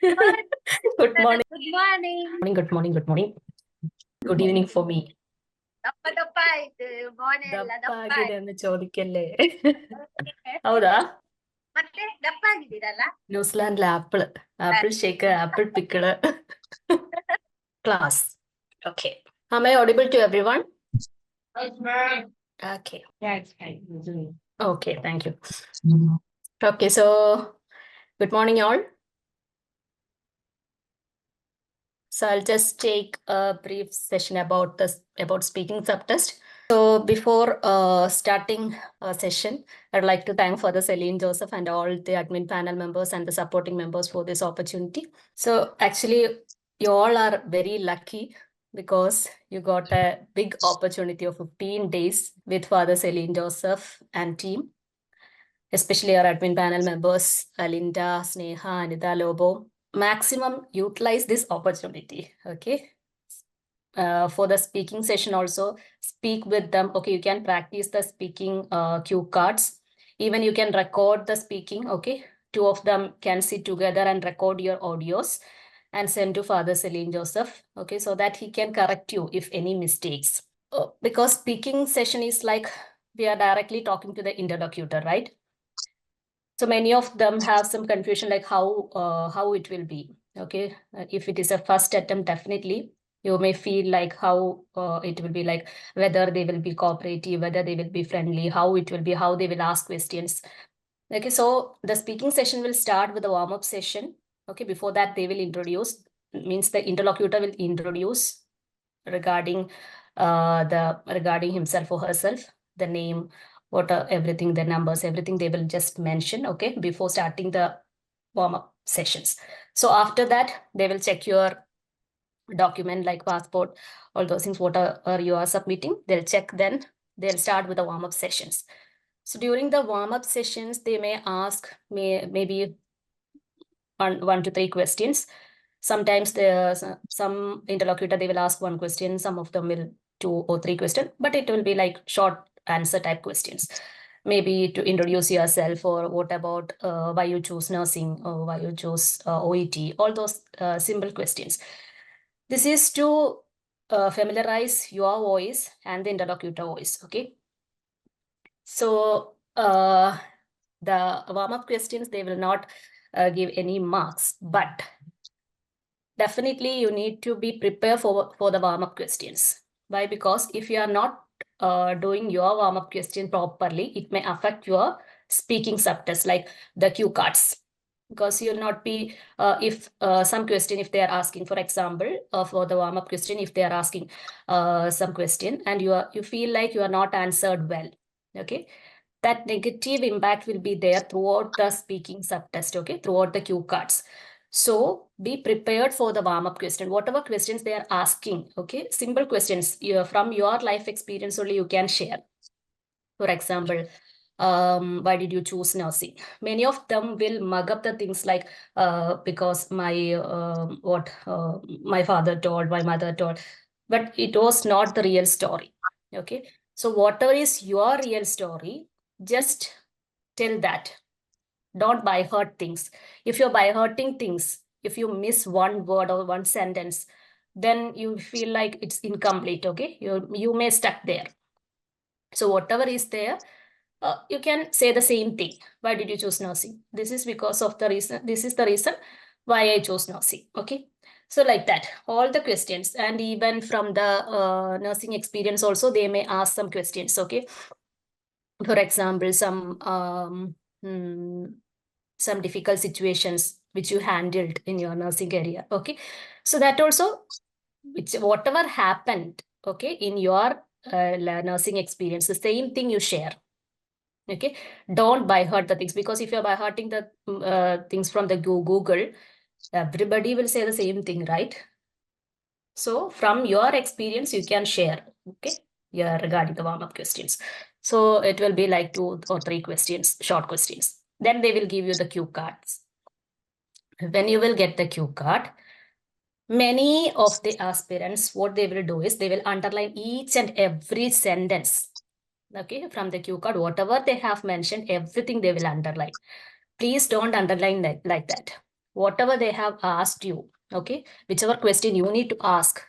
Good morning. Good morning. Good morning. Good morning. Good evening for me. ದಪ್ಪಾಗಿದೆ ಅಂತ ചോദിക്കല്ലേ ಹೌದಾ ಮತ್ತೆ ದಪ್ಪ ಆಗಿದ್ದೀರಲ್ಲ New Zealand apple shaker apple pickle class. Okay. Am I audible to everyone? Yes, ma'am. Okay. Yeah, it's fine. Okay, thank you. Okay, so good morning all. So I'll just take a brief session about speaking subtest. So before starting a session, I'd like to thank Father Celine Joseph and all the admin panel members and the supporting members for this opportunity. So actually, you all are very lucky because you got a big opportunity of 15 days with Father Celine Joseph and team, especially our admin panel members, Alinda, Sneha, Anita, Lobo. Maximum utilize this opportunity, okay? For the speaking session also, speak with them. Okay, you can practice the speaking cue cards. Even you can record the speaking, okay? Two of them can sit together and record your audios and send to Father Celine Joseph, okay? So that he can correct you if any mistakes. Because speaking session is like, we are directly talking to the interlocutor, right? So many of them have some confusion like how it will be, okay? If it is a first attempt, definitely you may feel like how it will be like, whether they will be cooperative, whether they will be friendly, how it will be, how they will ask questions. Okay, so the speaking session will start with a warm-up session. Okay, before that they will introduce, means the interlocutor will introduce regarding regarding himself or herself, the name, what everything, the numbers, everything they will just mention, okay, before starting the warm-up sessions. So after that, they will check your document like passport, all those things, whatever you are submitting, they'll check, then they'll start with the warm-up sessions. So during the warm-up sessions, they may ask maybe one to three questions. Sometimes there's some interlocutor, they will ask one question, some of them will 2 or 3 questions, but it will be like short answer type questions. Maybe to introduce yourself, or what about why you choose nursing, or why you choose OET, all those simple questions. This is to familiarize your voice and the interlocutor voice, okay? So the warm-up questions, they will not give any marks, but definitely you need to be prepared for the warm-up questions. Why? Because if you are not doing your warm-up question properly, it may affect your speaking subtest, like the cue cards. Because you'll not be, if some question, if they are asking, for example, for the warm-up question, if they are asking some question and you feel like you are not answered well, okay, that negative impact will be there throughout the speaking subtest, okay, throughout the cue cards. So be prepared for the warm-up question, whatever questions they are asking, okay, simple questions from your life experience only you can share. For example, why did you choose nursing? Many of them will mug up the things like, because my father told, my mother told, but it was not the real story, okay? So whatever is your real story, just tell that. Don't by heart things. If you're by hearting things, if you miss one word or one sentence, then you feel like it's incomplete, okay? You may stuck there. So whatever is there, you can say the same thing. Why did you choose nursing? This is because of the reason. This is the reason why I chose nursing, okay? So like that, all the questions. And even from the nursing experience also, they may ask some questions, okay? For example, some difficult situations which you handled in your nursing career, okay? So that also, whatever happened, okay, in your nursing experience, the same thing you share, okay? Don't by heart the things, because if you're by hearting the things from the Google, everybody will say the same thing, right? So from your experience you can share, okay, yeah, regarding the warm-up questions. So it will be like 2 or 3 questions, short questions. Then they will give you the cue cards. When you will get the cue card, many of the aspirants, what they will do is they will underline each and every sentence, okay, from the cue card. Whatever they have mentioned, everything they will underline. Please don't underline like that. whatever they have asked you, okay, whichever question you need to ask,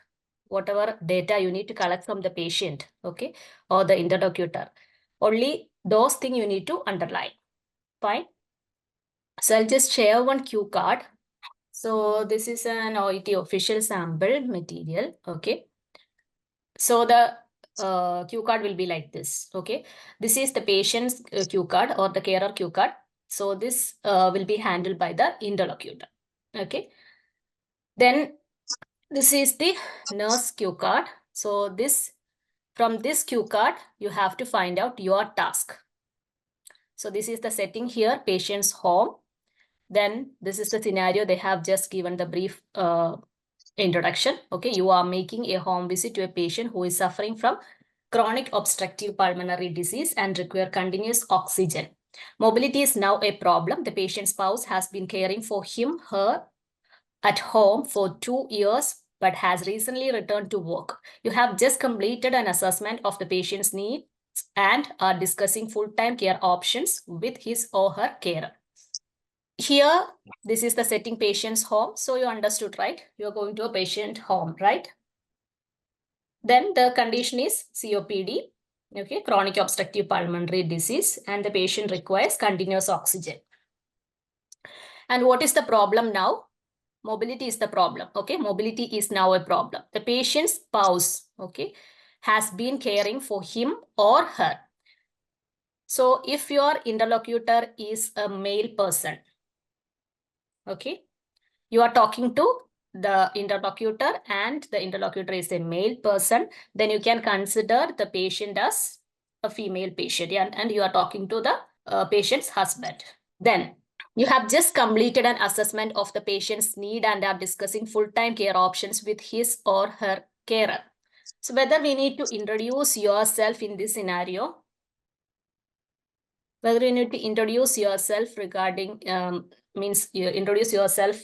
whatever data you need to collect from the patient, okay, or the interlocutor, only those things you need to underline. Fine. So I'll just share one cue card. So this is an OET official sample material, okay. So the cue card will be like this, okay. This is the patient's cue card or the carer cue card. So this will be handled by the interlocutor, okay. Then this is the nurse cue card. So from this cue card, you have to find out your task. So this is the setting here, patient's home. Then this is the scenario. They have just given the brief introduction. Okay, you are making a home visit to a patient who is suffering from chronic obstructive pulmonary disease and require continuous oxygen. Mobility is now a problem. The patient's spouse has been caring for him, her at home for 2 years, but has recently returned to work. You have just completed an assessment of the patient's needs and are discussing full-time care options with his or her carer. Here, this is the setting patient's home. So you understood, right? You're going to a patient home, right? Then the condition is COPD, okay, chronic obstructive pulmonary disease, and the patient requires continuous oxygen. And what is the problem now? Mobility is the problem, okay? Mobility is now a problem. The patient's spouse, okay, has been caring for him or her. So if your interlocutor is a male person, okay, you are talking to the interlocutor and the interlocutor is a male person, then you can consider the patient as a female patient, and you are talking to the patient's husband. Then you have just completed an assessment of the patient's need and are discussing full-time care options with his or her carer. So whether we need to introduce yourself in this scenario, whether you need to introduce yourself regarding, means you introduce yourself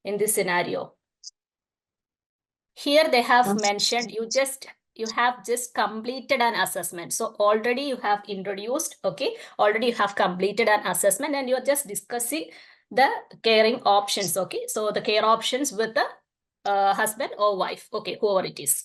in this scenario. Here they have mentioned you have just completed an assessment. So already you have introduced, okay, already you have completed an assessment and you're just discussing the caring options, okay. So the care options with the husband or wife, okay, whoever it is.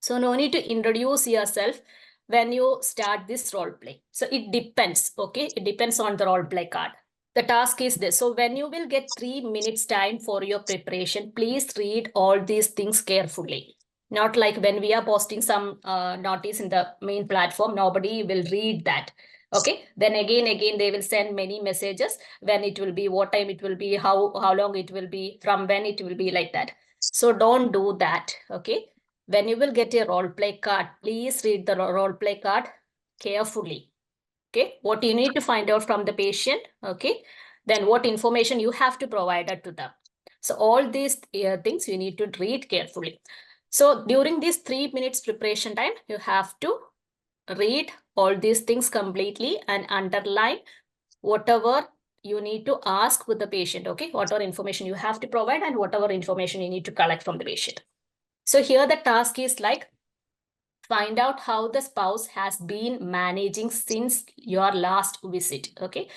So no need to introduce yourself when you start this role play. So it depends, okay, it depends on the role play card. The task is this. So when you will get 3 minutes time for your preparation, please read all these things carefully. Not like when we are posting some notice in the main platform, nobody will read that. Okay. Then again, they will send many messages when it will be, what time it will be, how long it will be, from when it will be, like that. So don't do that. Okay. When you will get a role play card, please read the role play card carefully. Okay, what you need to find out from the patient, okay, then what information you have to provide it to them. So all these things you need to read carefully. So during this 3 minutes preparation time, you have to read all these things completely and underline whatever you need to ask with the patient, okay, whatever information you have to provide and whatever information you need to collect from the patient. So here the task is like, find out how the spouse has been managing since your last visit, okay.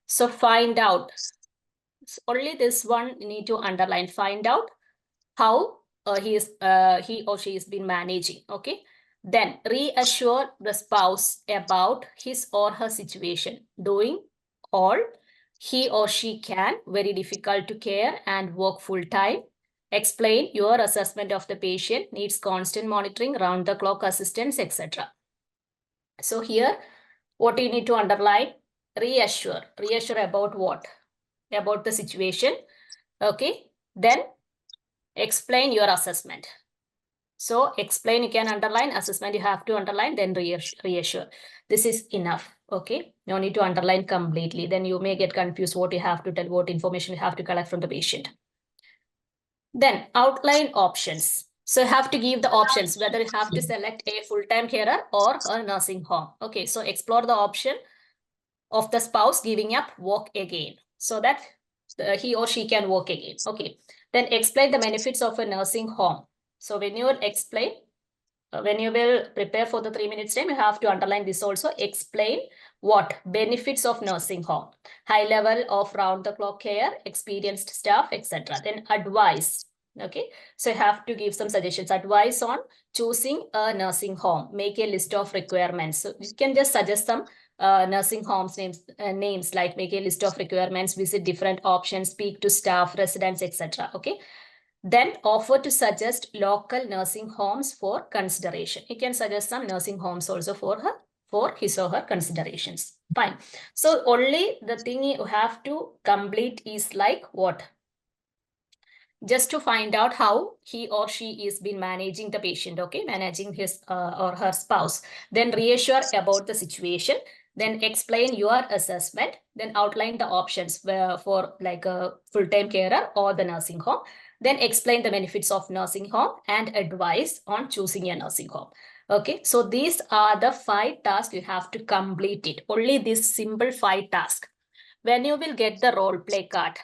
So find out, only this one you need to underline, find out how he or she has been managing, okay. Then reassure the spouse about his or her situation, doing all he or she can, very difficult to care and work full time. Explain your assessment of the patient, needs constant monitoring, round the clock assistance, etc. So here, what you need to underline, reassure about what? About the situation, okay. Then explain your assessment. So explain, you can underline, assessment you have to underline, then reassure. This is enough, okay. No need to underline completely. Then you may get confused what you have to tell, what information you have to collect from the patient. Then outline options. So you have to give the options, whether you have to select a full-time carer or a nursing home. Okay, so explore the option of the spouse giving up work again, so that he or she can work again. Okay, then explain the benefits of a nursing home. So when you will explain, when you will prepare for the 3 minutes time, you have to underline this also. Explain what? Benefits of nursing home, high level of round the clock care, experienced staff, etc. Then advice. Okay, so you have to give some suggestions. Advice on choosing a nursing home. Make a list of requirements. So you can just suggest some nursing homes names like make a list of requirements, visit different options, speak to staff, residents, etc. Okay. Then offer to suggest local nursing homes for consideration. You can suggest some nursing homes also for his or her considerations. Fine. So only the thing you have to complete is like what? Just to find out how he or she is been managing the patient, okay, managing his or her spouse. Then reassure about the situation. Then explain your assessment. Then outline the options for like a full-time carer or the nursing home. Then explain the benefits of nursing home and advice on choosing a nursing home. Okay, so these are the 5 tasks you have to complete it. Only this simple 5 tasks. When you will get the role play card,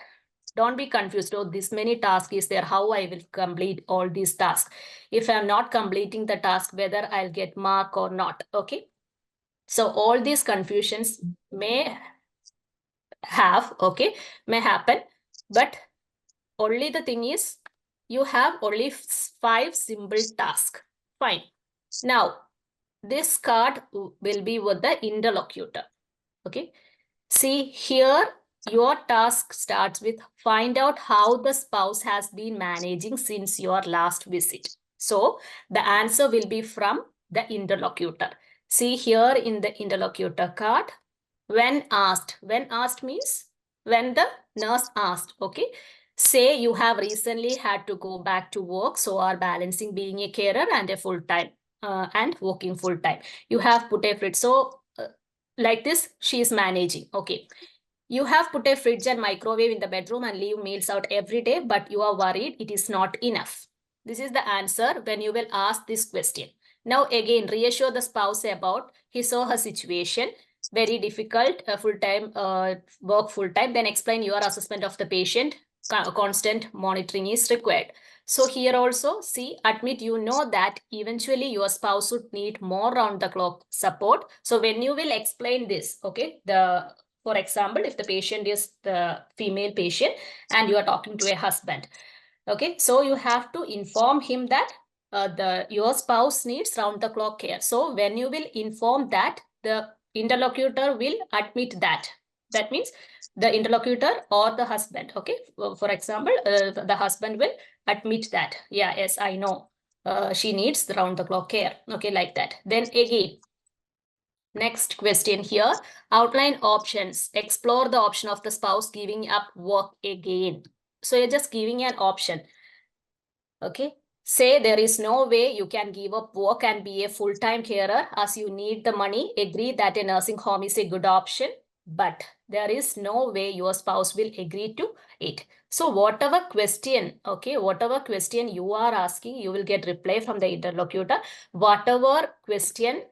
don't be confused. Oh, this many tasks is there. How I will complete all these tasks? If I'm not completing the task, whether I'll get mark or not. Okay. So all these confusions may have, okay, may happen. But only the thing is, you have only 5 simple tasks. Fine. Now, this card will be with the interlocutor. Okay. See here, your task starts with find out how the spouse has been managing since your last visit. So the answer will be from the interlocutor. See here in the interlocutor card, when asked means when the nurse asked, okay. Say you have recently had to go back to work, so are balancing being a carer and a full-time and working full-time. You have put a fridge. So like this, she is managing. Okay. You have put a fridge and microwave in the bedroom and leave meals out every day, but you are worried it is not enough. This is the answer when you will ask this question. Now again, reassure the spouse about his or her situation. Very difficult, full-time work full-time. Then explain your assessment of the patient. Constant monitoring is required. So here also, see, admit you know that eventually your spouse would need more round-the-clock support. So when you will explain this, okay, for example, if the patient is the female patient and you are talking to a husband, okay, so you have to inform him that your spouse needs round-the-clock care. So when you will inform that, the interlocutor will admit that. That means the interlocutor or the husband, okay? For example, the husband will admit that, yeah, yes, I know. She needs the round-the-clock care, okay, like that. Then again, next question here, outline options. Explore the option of the spouse giving up work again. So you're just giving an option. Okay. Say there is no way you can give up work and be a full-time carer as you need the money. Agree that a nursing home is a good option, but there is no way your spouse will agree to it. So whatever question, okay, whatever question you are asking, you will get reply from the interlocutor. Whatever question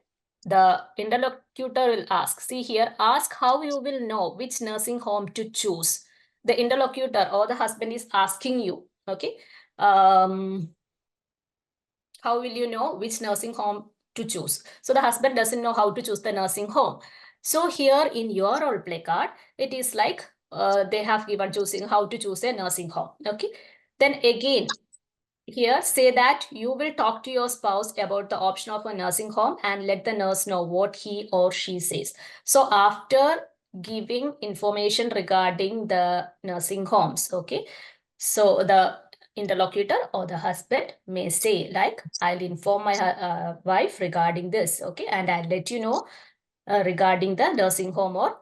the interlocutor will ask. See here, ask how you will know which nursing home to choose. The interlocutor or the husband is asking you, okay, how will you know which nursing home to choose? So the husband doesn't know how to choose the nursing home. So here in your role play card, it is like they have given choosing how to choose a nursing home. Okay. Then again, here say that you will talk to your spouse about the option of a nursing home and let the nurse know what he or she says. So after giving information regarding the nursing homes, okay, so the interlocutor or the husband may say like, I'll inform my wife regarding this, okay, and I'll let you know regarding the nursing home or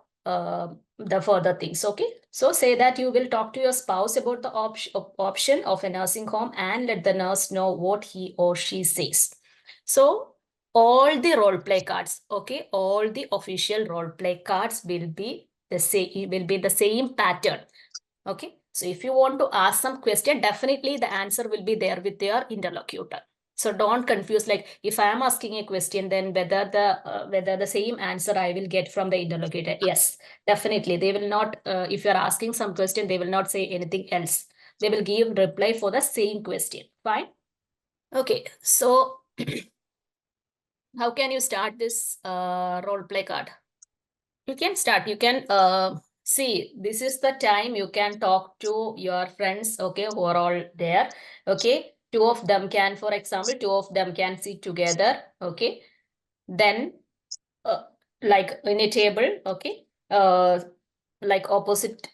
the further things, okay. So say that you will talk to your spouse about the option of a nursing home and let the nurse know what he or she says. So all the role play cards, okay, all the official role play cards will be the same pattern, okay. So if you want to ask some question, definitely the answer will be there with your interlocutor. So don't confuse, like if I am asking a question, then whether the same answer I will get from the interlocutor. Yes, definitely. They will not, if you're asking some question, they will not say anything else. They will give reply for the same question. Fine. Okay. So how can you start this role play card? You can start. You can see, this is the time you can talk to your friends, okay, who are all there. Okay. Two of them can, for example, two of them can sit together. Okay. Then like in a table, okay. Like opposite,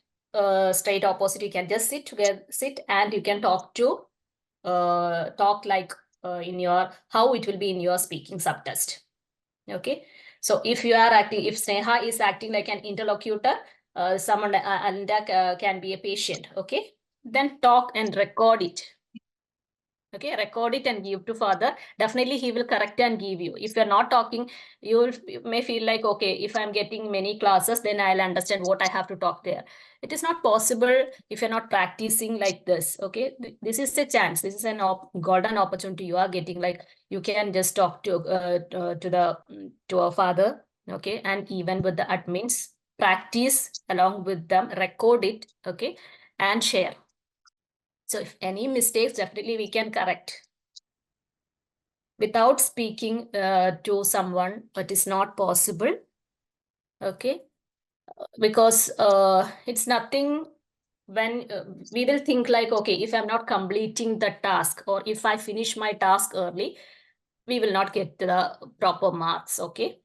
straight opposite, you can just sit together, sit, and you can talk to talk like in your, how it will be in your speaking subtest. Okay. So if you are acting, if Sneha is acting like an interlocutor, someone Ananda can be a patient. Okay. Then talk and record it. Okay, record it and give to father. Definitely he will correct and give you. If you're not talking, you may feel like, okay, if I'm getting many classes, then I'll understand what I have to talk there. It is not possible if you're not practicing like this. Okay, this is a chance. This is an golden opportunity you are getting. Like you can just talk to a father. Okay, and even with the admins, practice along with them, record it. Okay, and share. So if any mistakes, definitely we can correct. Without speaking to someone, it is not possible. Okay. Because it's nothing when we will think like, okay, if I'm not completing the task or if I finish my task early, we will not get the proper marks. Okay.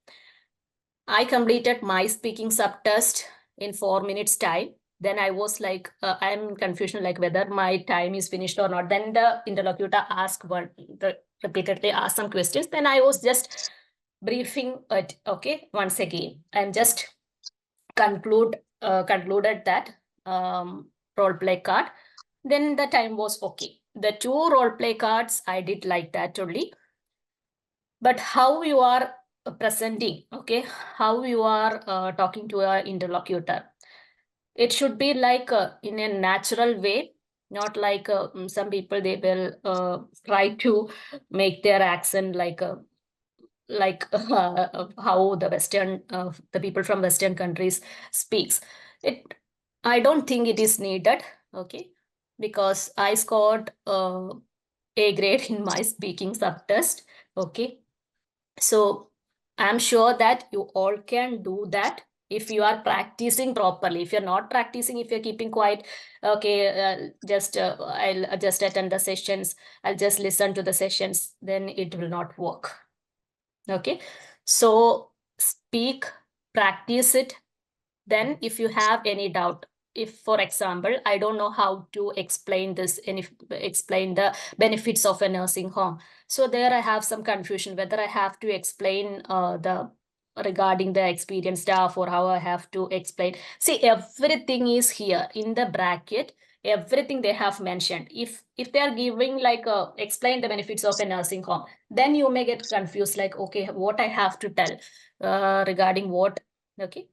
I completed my speaking subtest in 4 minutes time. Then I was like, I'm in confusion, like whether my time is finished or not. Then the interlocutor asked repeatedly asked some questions. Then I was just briefing it, okay, once again, and just concluded that role play card. Then the time was okay. The two role play cards, I did like that only. But how you are presenting, okay, how you are talking to your interlocutor, it should be like in a natural way, not like some people, they will try to make their accent like how the people from Western countries speaks. It, I don't think it is needed, okay, because I scored A grade in my speaking subtest, okay. So I'm sure that you all can do that if you are practicing properly. If you're not practicing, if you're keeping quiet, okay, I'll just attend the sessions, I'll just listen to the sessions, then it will not work. Okay, so speak, practice it. Then if you have any doubt, if for example, I don't know how to explain this and explain the benefits of a nursing home. So there I have some confusion whether I have to explain the regarding the experienced staff or how I have to explain. See, everything is here in the bracket. Everything they have mentioned. If they are giving like explain the benefits of a nursing home, then you may get confused like, okay, what I have to tell regarding what, okay.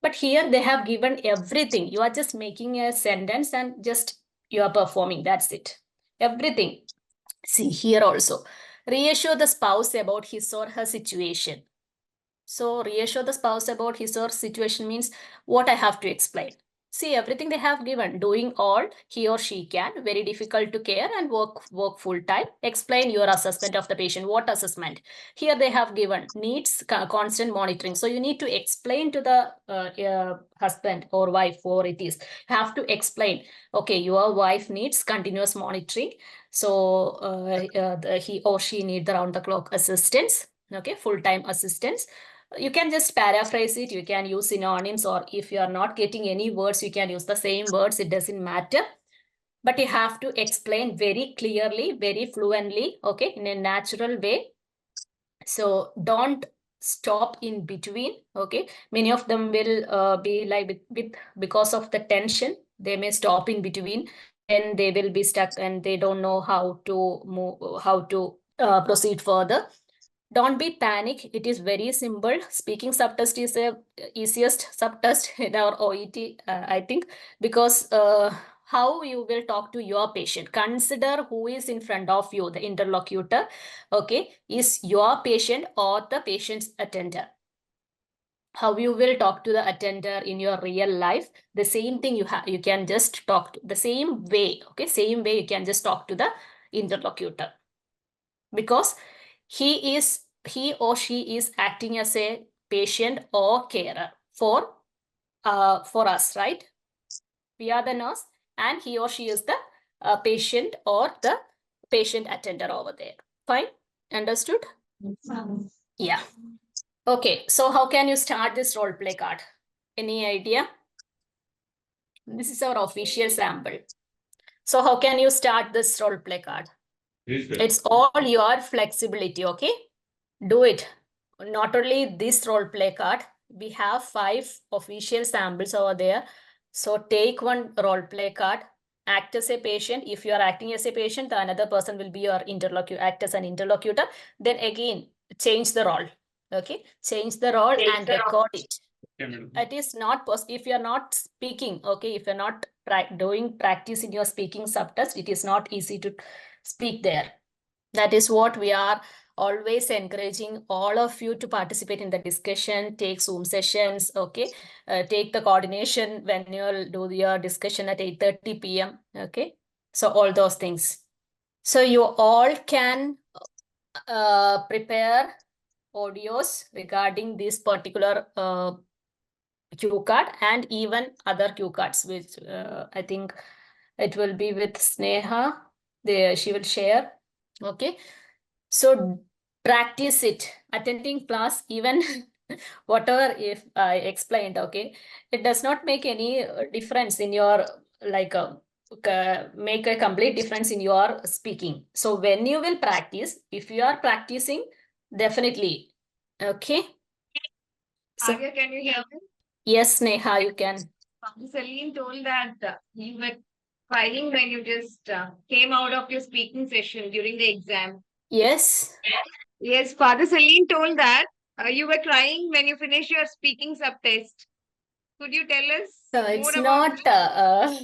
But here they have given everything. You are just making a sentence and just you are performing. That's it. Everything. See here also. Reassure the spouse about his or her situation. So reassure the spouse about his or her situation means what I have to explain. See, everything they have given, doing all he or she can, very difficult to care and work full time. Explain your assessment of the patient. What assessment? Here they have given needs constant monitoring. So you need to explain to the husband or wife, or it is, have to explain, okay, your wife needs continuous monitoring. So he or she need the round the clock assistance, okay, full-time assistance. You can just paraphrase it. You can use synonyms, or if you are not getting any words, you can use the same words. It doesn't matter. But you have to explain very clearly, very fluently, okay, in a natural way. So don't stop in between, okay. Many of them will be like because of the tension, they may stop in between and they will be stuck and they don't know how to move, how to proceed further. Don't be panic. It is very simple. Speaking subtest is the easiest subtest in our OET, I think, because how you will talk to your patient. Consider who is in front of you, the interlocutor, okay, is your patient or the patient's attender. How you will talk to the attender in your real life, the same thing you can just talk to the same way, okay, same way you can just talk to the interlocutor, because he or she is acting as a patient or carer. for us, right? We are the nurse and he or she is the patient or the patient attender over there. Fine, understood? Yeah. Okay, so how can you start this role play card? Any idea? This is our official sample. So how can you start this role play card? It's all your flexibility, okay? Do it. Not only this role play card, we have 5 official samples over there. So take one role play card, act as a patient. If you are acting as a patient, the another person will be your interlocutor, act as an interlocutor. Then again, change the role. Okay, change the role and record it. It is not possible if you are not speaking. Okay, if you're not doing practice in your speaking subtest, it is not easy to speak there. That is what we are always encouraging all of you to participate in the discussion, take Zoom sessions, okay? Take the coordination when you'll do your discussion at 8:30 p.m., okay? So all those things. So you all can prepare audios regarding this particular cue card and even other cue cards, which I think it will be with Sneha. She will share, okay? So practice it, attending class, even whatever if I explained, okay, it does not make any difference in your, like, make a complete difference in your speaking. So when you will practice, if you are practicing, definitely, okay. So, Arya, can you hear me? yes, Neha, you can. Celine told that you were crying when you just came out of your speaking session during the exam. Yes. Yes, Father Celine told that you were crying when you finished your speaking subtest. Could you tell us So more it's about not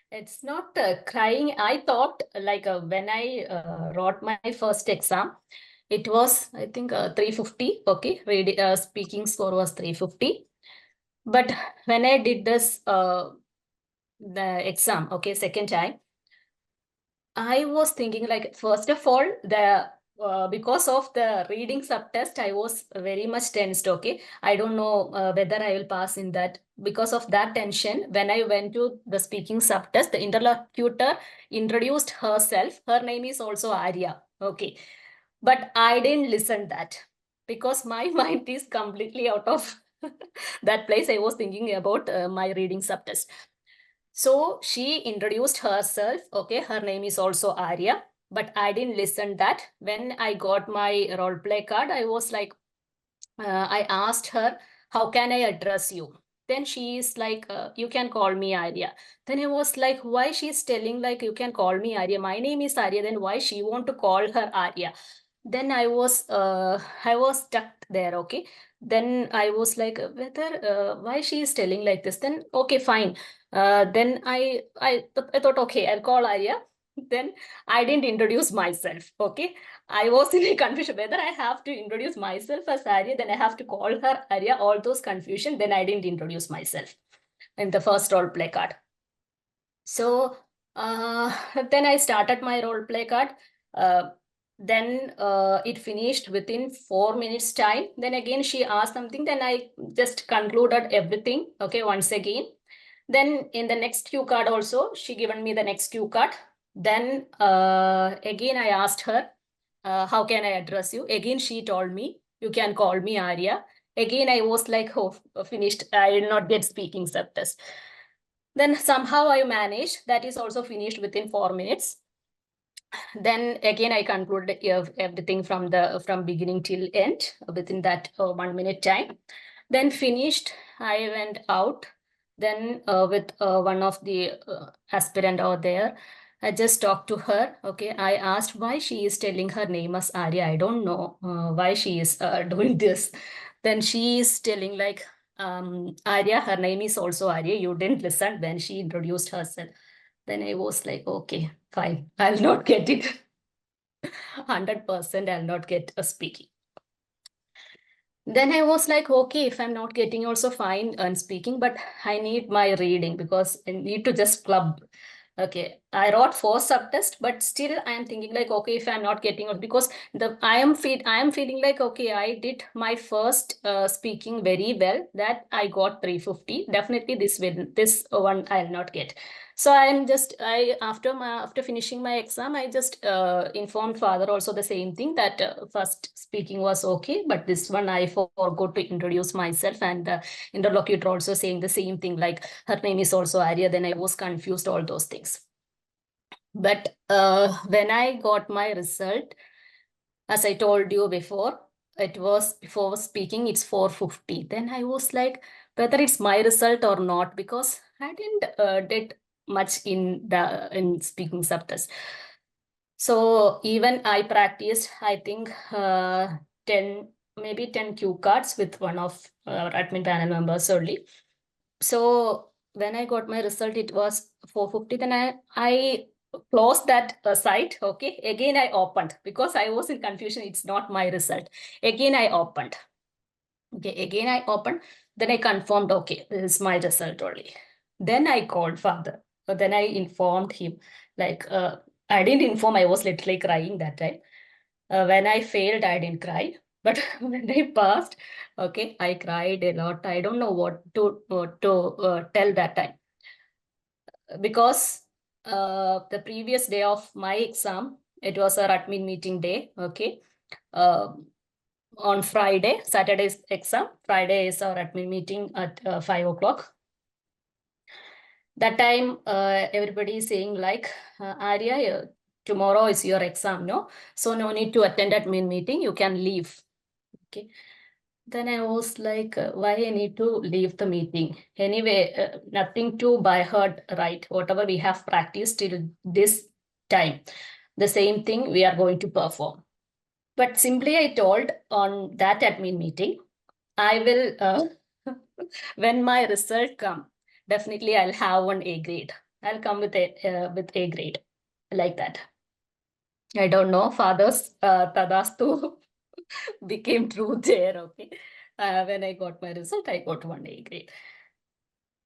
it's not crying. I thought, like, when I wrote my first exam, it was, I think, 350. Okay, speaking score was 350. But when I did this the exam, okay, second time, I was thinking, like, first of all, the because of the reading subtest, I was very much tensed. Okay, I don't know whether I will pass in that. Because of that tension, when I went to the speaking subtest, the interlocutor introduced herself. Her name is also Arya. Okay, but I didn't listen that because my mind is completely out of that place. I was thinking about my reading subtest. So she introduced herself. Okay, her name is also Arya, but I didn't listen that. When I got my role play card, I was like, I asked her, how can I address you? Then she is like, you can call me Arya. Then I was like, why she's telling like, you can call me Arya? My name is Arya. Then why she want to call her Arya? Then I was stuck there. Okay. Then I was like, whether why she is telling like this? Then okay, fine. Then I thought, okay, I'll call Arya. Then I didn't introduce myself. Okay. I was in a confusion whether I have to introduce myself as Arya, then I have to call her Arya, all those confusion. Then I didn't introduce myself in the first role play card. So then I started my role play card. Uh, then it finished within 4 minutes time. Then again she asked something. Then I just concluded everything. Okay, once again. Then in the next cue card also, she given me the next cue card. Then again I asked her, how can I address you? Again she told me, you can call me Arya. Again I was like, oh, finished. I did not get speaking subtest. Then somehow I managed. That is also finished within 4 minutes. Then again I concluded everything from beginning till end within that 1 minute time. Then finished. I went out. Then with one of the aspirant out there, I just talked to her. Okay, I asked why she is telling her name as Arya. I don't know why she is doing this. Then she is telling like, Arya, her name is also Arya. You didn't listen when she introduced herself. Then I was like, okay, fine. I'll not get it. 100% I'll not get a speaking. Then I was like, okay, if I'm not getting also fine on speaking, but I need my reading because I need to just club Okay, I wrote 4 subtests, but still I am thinking like, okay, if I'm not getting it, because I am feeling like, okay, I did my first speaking very well, that I got 350. Definitely this one I'll not get. So after finishing my exam, I just informed father also the same thing, that first speaking was okay, but this one I forgot to introduce myself, and the interlocutor also saying the same thing, like her name is also Arya. Then I was confused, all those things. But when I got my result, as I told you before, it was before speaking, it's 450. Then I was like, whether it's my result or not, because I didn't did much in speaking subtest. So even I practiced, I think 10, maybe 10 cue cards with one of our admin panel members only. So when I got my result, it was 450. Then I closed that site. Okay. Again, I opened because I was in confusion. It's not my result. Again, I opened. Okay. Again, I opened. Then I confirmed, okay, this is my result only. Then I called father. Then I informed him. Like, I didn't inform, I was literally crying that time. When I failed, I didn't cry. But when I passed, okay, I cried a lot. I don't know what to tell that time, because the previous day of my exam, it was our admin meeting day. Okay, on Friday, Saturday's exam. Friday is our admin meeting at 5 o'clock. That time, everybody is saying like, Arya, tomorrow is your exam, no? So no need to attend admin meeting. You can leave. Okay. Then I was like, why I need to leave the meeting? Anyway, nothing to by heart, right? Whatever we have practiced till this time, the same thing we are going to perform. But simply I told on that admin meeting, I will, when my result come, definitely I'll have one A grade. I'll come with A grade, like that. I don't know, father's tadastu became true there. Okay, when I got my result, I got one A grade.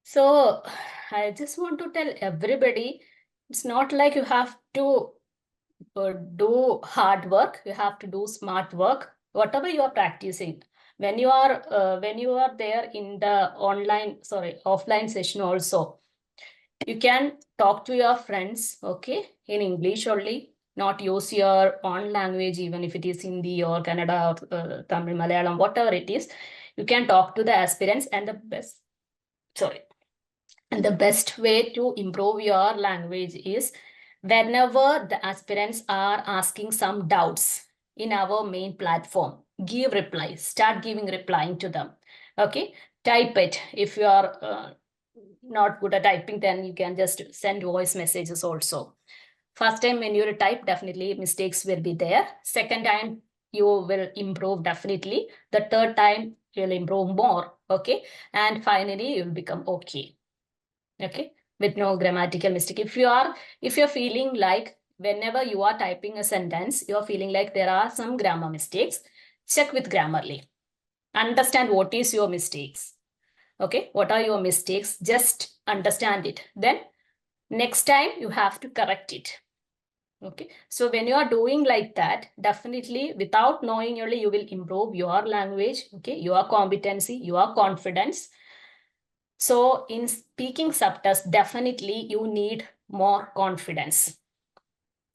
So I just want to tell everybody, it's not like you have to do hard work. You have to do smart work. Whatever you are practicing, when you are there in the offline session also, you can talk to your friends, okay, in English only, not use your own language, even if it is Hindi or Kannada or Tamil, Malayalam, whatever it is. You can talk to the aspirants, and the best way to improve your language is whenever the aspirants are asking some doubts in our main platform, give reply, start giving replying to them. Okay, type it. If you are not good at typing, then you can just send voice messages also. First time when you type, definitely mistakes will be there. Second time, you will improve definitely. The third time, you'll improve more. Okay, and finally, you'll become okay. Okay, with no grammatical mistake. If you're feeling like whenever you are typing a sentence, you're feeling like there are some grammar mistakes, check with Grammarly. Understand what is your mistakes. Okay, what are your mistakes? Just understand it. Then next time you have to correct it. Okay, so when you are doing like that, definitely without knowing only, you will improve your language, okay, your competency, your confidence. So in speaking subtest, definitely you need more confidence.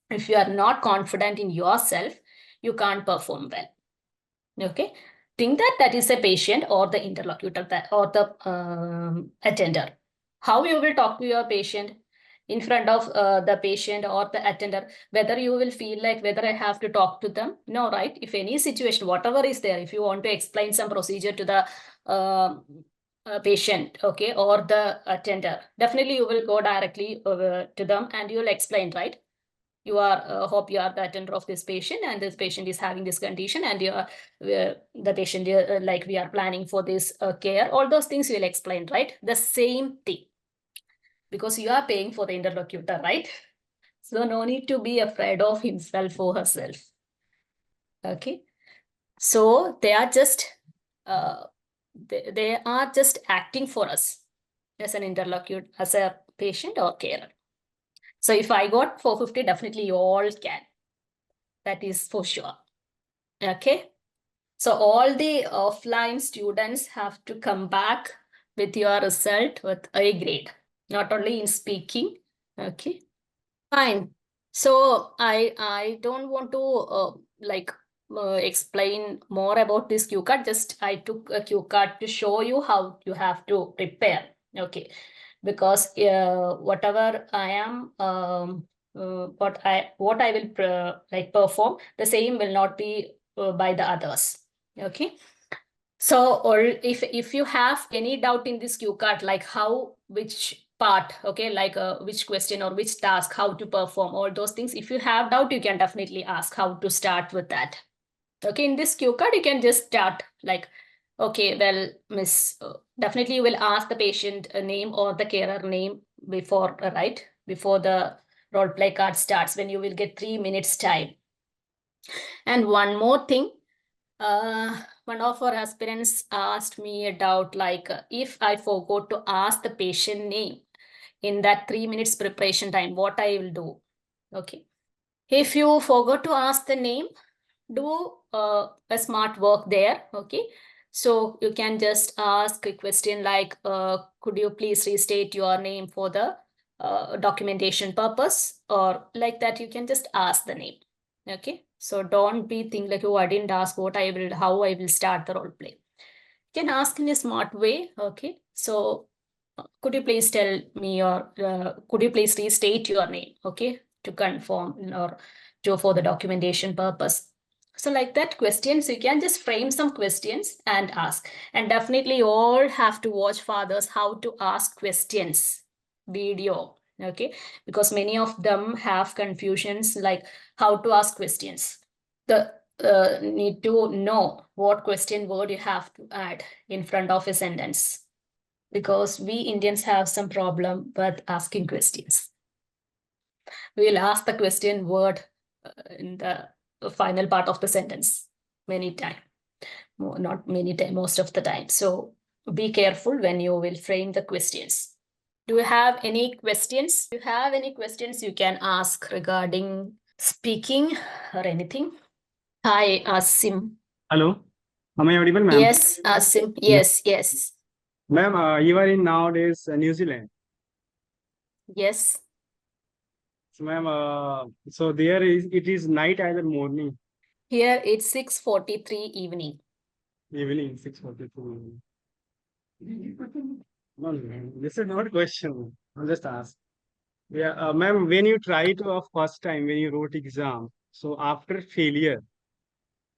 If you are not confident in yourself, you can't perform well. Okay, think that is a patient or the interlocutor or the attender. How you will talk to your patient in front of the patient or the attender, whether you will feel like whether I have to talk to them? No, right? If any situation, whatever is there, if you want to explain some procedure to the patient, okay, or the attender, definitely you will go directly to them and you will explain, right? You are hope you are the attender of this patient, and this patient is having this condition, and you are the patient like we are planning for this care. All those things you will explain, right? The same thing, because you are paying for the interlocutor, right? So no need to be afraid of himself or herself. Okay, so they are just they are just acting for us as an interlocutor, as a patient or carer. So if I got 450, definitely you all can. That is for sure. Okay. So all the offline students have to come back with your result with A grade, not only in speaking. Okay. Fine. So I don't want to explain more about this cue card. Just I took a cue card to show you how you have to prepare. Okay, because whatever I am, what I will perform, the same will not be by the others. Okay. So, or if you have any doubt in this cue card, like how, which part, okay, like which question or which task, how to perform, all those things, if you have doubt, you can definitely ask how to start with that. Okay, in this cue card, you can just start like, okay, well, miss, definitely you will ask the patient a name or the carer name before, right? Before the role play card starts, when you will get 3 minutes time. And one more thing, one of our aspirants asked me a doubt like if I forgot to ask the patient name in that 3 minutes preparation time, what I will do. Okay. If you forgot to ask the name, do a smart work there. Okay. So you can just ask a question like, could you please restate your name for the documentation purpose, or like that, you can just ask the name. Okay. So don't be thinking like, oh, I didn't ask how I will start the role play. You can ask in a smart way. Okay. So could you please tell me could you please restate your name? Okay. To confirm or for the documentation purpose. So like that questions, you can just frame some questions and ask. And definitely you all have to watch fathers how to ask questions video. Okay. Because many of them have confusions like how to ask questions. The need to know what question word you have to add in front of a sentence, because we Indians have some problem with asking questions. We'll ask the question word in the final part of the sentence many times, not many times, most of the time. So be careful when you will frame the questions. Do you have any questions? If you have any questions, you can ask regarding speaking or anything. Hi, Asim. Hello, am I audible, ma'am? Yes, Asim. Yes, yes, Ma'am, you are in nowadays New Zealand. yes. So, ma'am, so there is it is night either morning, Here it's 6:43 evening. evening 6:42. No, ma'am, this is not a question. I'll just ask. Yeah, ma'am, when you try to first time when you wrote exam, so after failure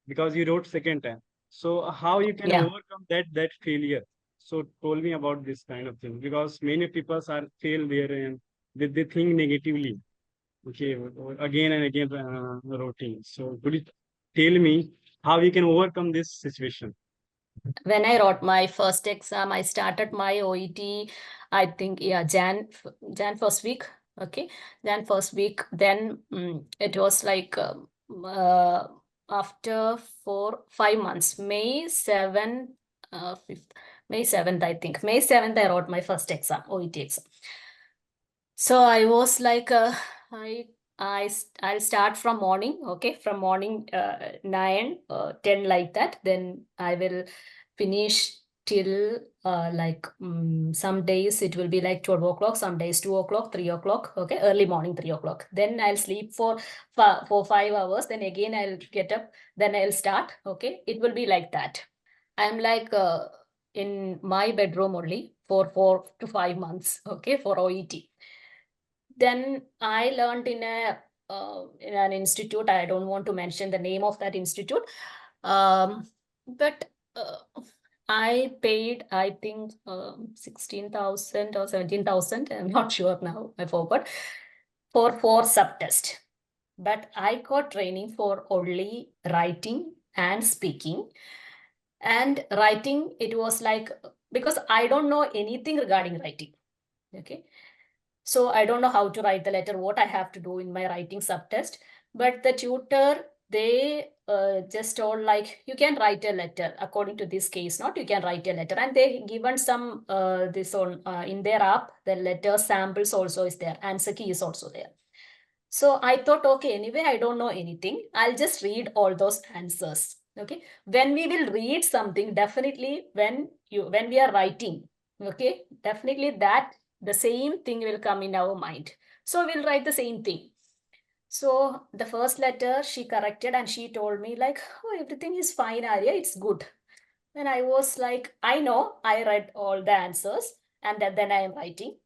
because you wrote second time, so how you can Yeah. overcome that failure? So told me about this kind of thing because many people are fail there and they think negatively. Okay, again and again routine. So could you tell me how you can overcome this situation? When I wrote my first exam, I started my OET, I think, yeah, Jan first week. Okay, Jan first week. Then it was like after 5 months, May 7th, 5th, May 7th, I think. May 7th, I wrote my first exam, OET exam. So I was like, I'll start from morning, okay, from morning 9, 10 like that. Then I will finish till some days it will be like 12 o'clock, some days 2 o'clock, 3 o'clock, okay, early morning 3 o'clock. Then I'll sleep for 5 hours. Then again I'll get up. Then I'll start, okay. It will be like that. I'm like in my bedroom only for 4 to 5 months, okay, for OET. Then I learned in an institute. I don't want to mention the name of that institute, but I paid, I think, 16,000 or 17,000. I'm not sure now. I forgot, for 4 subtests. But I got training for only writing and speaking. And writing, it was like, because I don't know anything regarding writing. Okay. So I don't know how to write the letter, what I have to do in my writing subtest. But the tutor, they just told like, you can write a letter according to this case, not you can write a letter. And they given some this on in their app, the letter samples also is there, answer key is also there. So I thought, okay, anyway, I don't know anything. I'll just read all those answers. Okay. When we will read something, definitely when we are writing, okay, definitely that the same thing will come in our mind. So we'll write the same thing. So the first letter she corrected and she told me like, oh, everything is fine, Arya, it's good. And I was like, I know, I read all the answers and then I am writing.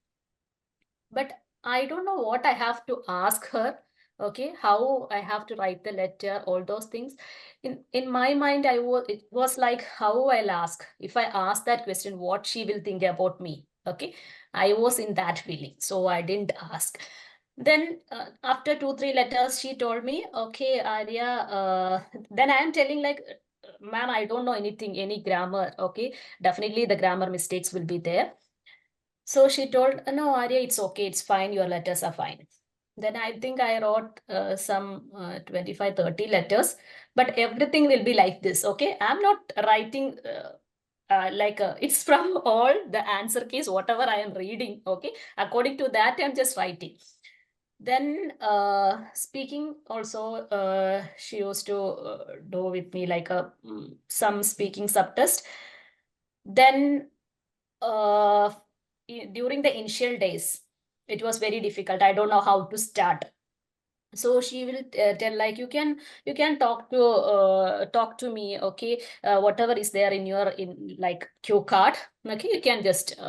But I don't know what I have to ask her. Okay, how I have to write the letter, all those things. In my mind, it was like how I'll ask. If I ask that question, what she will think about me. Okay, I was in that feeling, so I didn't ask. Then after 2-3 letters, she told me, okay, Arya, then I am telling like, ma'am, I don't know anything, any grammar. Okay, definitely the grammar mistakes will be there. So she told, no, Arya, it's okay. It's fine. Your letters are fine. Then I think I wrote some 25, 30 letters, but everything will be like this. Okay. I'm not writing it's from all the answer keys, whatever I am reading. Okay. According to that, I'm just writing. Then speaking also, she used to do with me like some speaking subtest. Then during the initial days, it was very difficult. I don't know how to start. So she will tell like, you can talk to me, okay, whatever is there in your like cue card, okay, you can just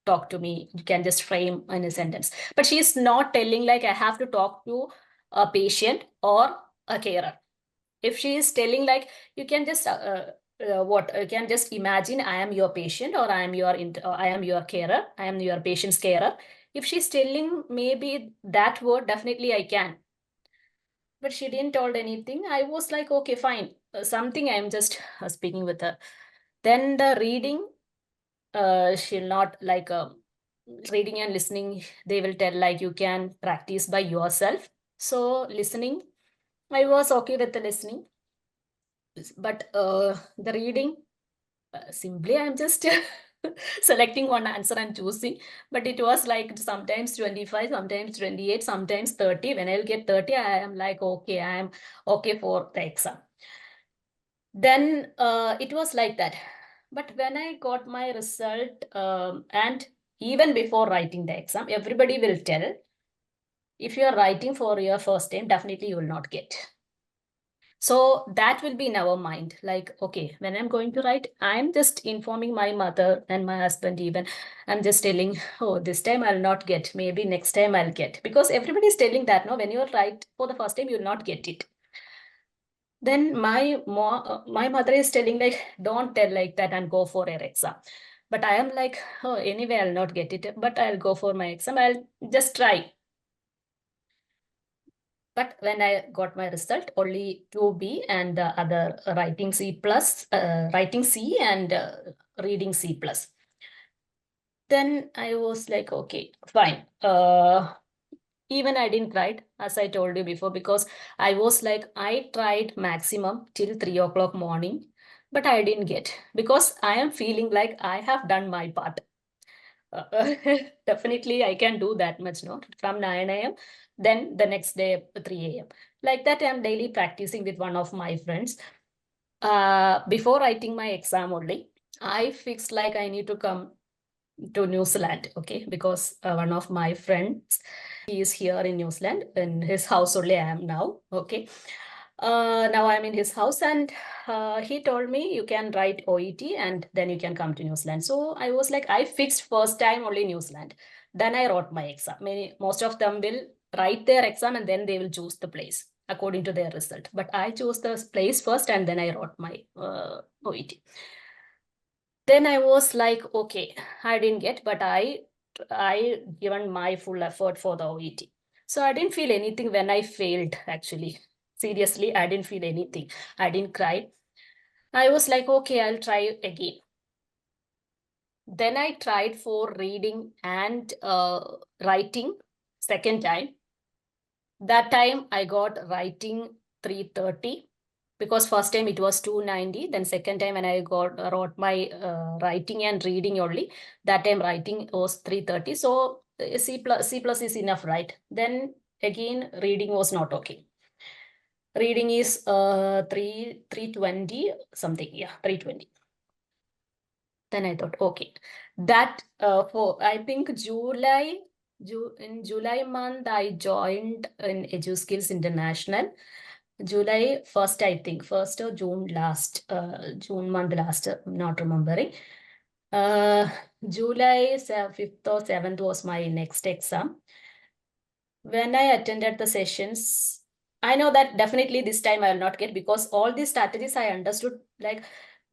talk to me, you can just frame in a sentence. But she's not telling like I have to talk to a patient or a carer. If she is telling like, you can just what you can just imagine I am your patient, or I am your carer, I am your patient's carer. If she's telling maybe that word, definitely I can. But she didn't told anything. I was like, okay, fine, something I'm just speaking with her. Then the reading, she'll not like reading and listening, they will tell like, you can practice by yourself. So listening, I was okay with the listening. But the reading, simply I'm just selecting one answer and choosing. But it was like sometimes 25, sometimes 28, sometimes 30. When I'll get 30, I am like, okay, I am okay for the exam. Then it was like that. But when I got my result, and even before writing the exam, everybody will tell, if you are writing for your first time, definitely you will not get. So that will be in our mind. Like, okay, when I'm going to write, I'm just informing my mother and my husband even. I'm just telling, oh, this time I'll not get. Maybe next time I'll get. Because everybody's telling that, no, when you write for the first time, you'll not get it. Then my mother is telling like, don't tell like that and go for an exam. But I am like, oh, anyway, I'll not get it. But I'll go for my exam. I'll just try. But when I got my result, only 2B and the other writing C plus, writing C and reading C plus. Then I was like, okay, fine. Even I didn't write, as I told you before, because I was like, I tried maximum till 3 o'clock morning, but I didn't get, because I am feeling like I have done my part. Definitely I can do that much, no? From 9 a.m. Then the next day 3 a.m. Like that, I'm daily practicing with one of my friends. Before writing my exam only, I fixed like I need to come to New Zealand, okay? Because one of my friends, he is here in New Zealand. In his house only I am now, okay? Now I'm in his house, and he told me you can write OET and then you can come to New Zealand. So I was like, I fixed first time only New Zealand. Then I wrote my exam. Most of them will write their exam and then they will choose the place according to their result. But I chose the place first and then I wrote my OET. Then I was like, okay, I didn't get, but I given my full effort for the OET. So I didn't feel anything when I failed, actually. Seriously, I didn't feel anything. I didn't cry. I was like, okay, I'll try again. Then I tried for reading and writing second time. That time I got writing 330, because first time it was 290. Then second time when I wrote my writing and reading only, that time writing was 330. So C plus is enough, right? Then again, reading was not okay. Reading is 320 something, yeah, 320. Then I thought, okay, that for I think in July month I joined in EduSkills International. July 1st, I think, 1st or June last, June month last, not remembering. July 5th or 7th was my next exam. When I attended the sessions, I know that definitely this time I will not get, because all these strategies I understood, like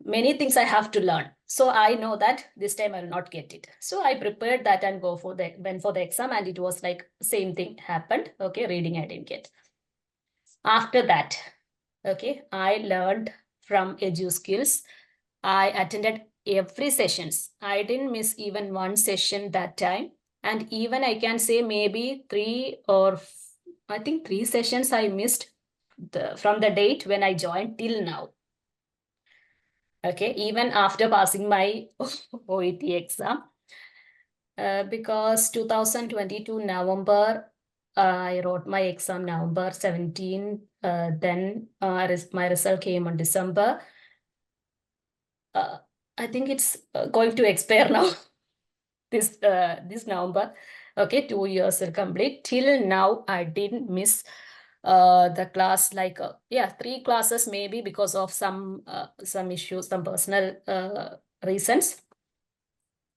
many things I have to learn. So I know that this time I will not get it. So I prepared that and went for the exam, and it was like same thing happened. Okay, reading I didn't get. After that, okay, I learned from EduSkills. I attended every sessions. I didn't miss even one session that time. And even I can say maybe I think 3 sessions I missed from the date when I joined till now. Okay, even after passing my OET exam. Because 2022 November, I wrote my exam November 17. Then my result came on December. I think it's going to expire now. this November. Okay, 2 years will complete. Till now, I didn't miss the class, like 3 classes maybe, because of some issues, some personal reasons.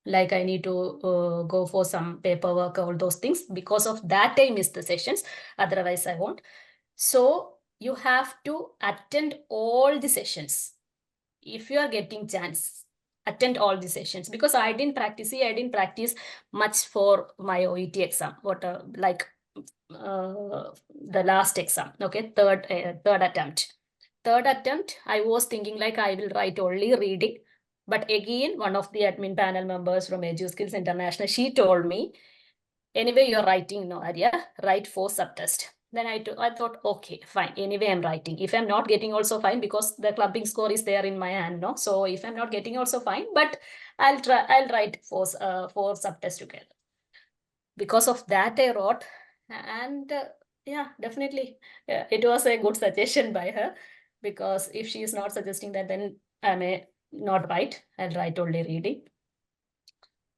Like I need to go for some paperwork, all those things. Because of that, I missed the sessions. Otherwise, I won't. So you have to attend all the sessions. If you are getting chance, attend all the sessions, because I didn't practice much for my OET exam. The last exam, okay, third attempt. Third attempt, I was thinking like I will write only reading. But again, one of the admin panel members from EduSkills International, she told me, anyway, you're writing, no, Arya, write 4 subtest. Then I thought, okay, fine. Anyway, I'm writing. If I'm not getting also fine, because the clubbing score is there in my hand, no? So if I'm not getting also fine, but I'll write 4 subtests together. Because of that, I wrote. And yeah, definitely, it was a good suggestion by her. Because if she is not suggesting that, then I may not write. I'll write only reading.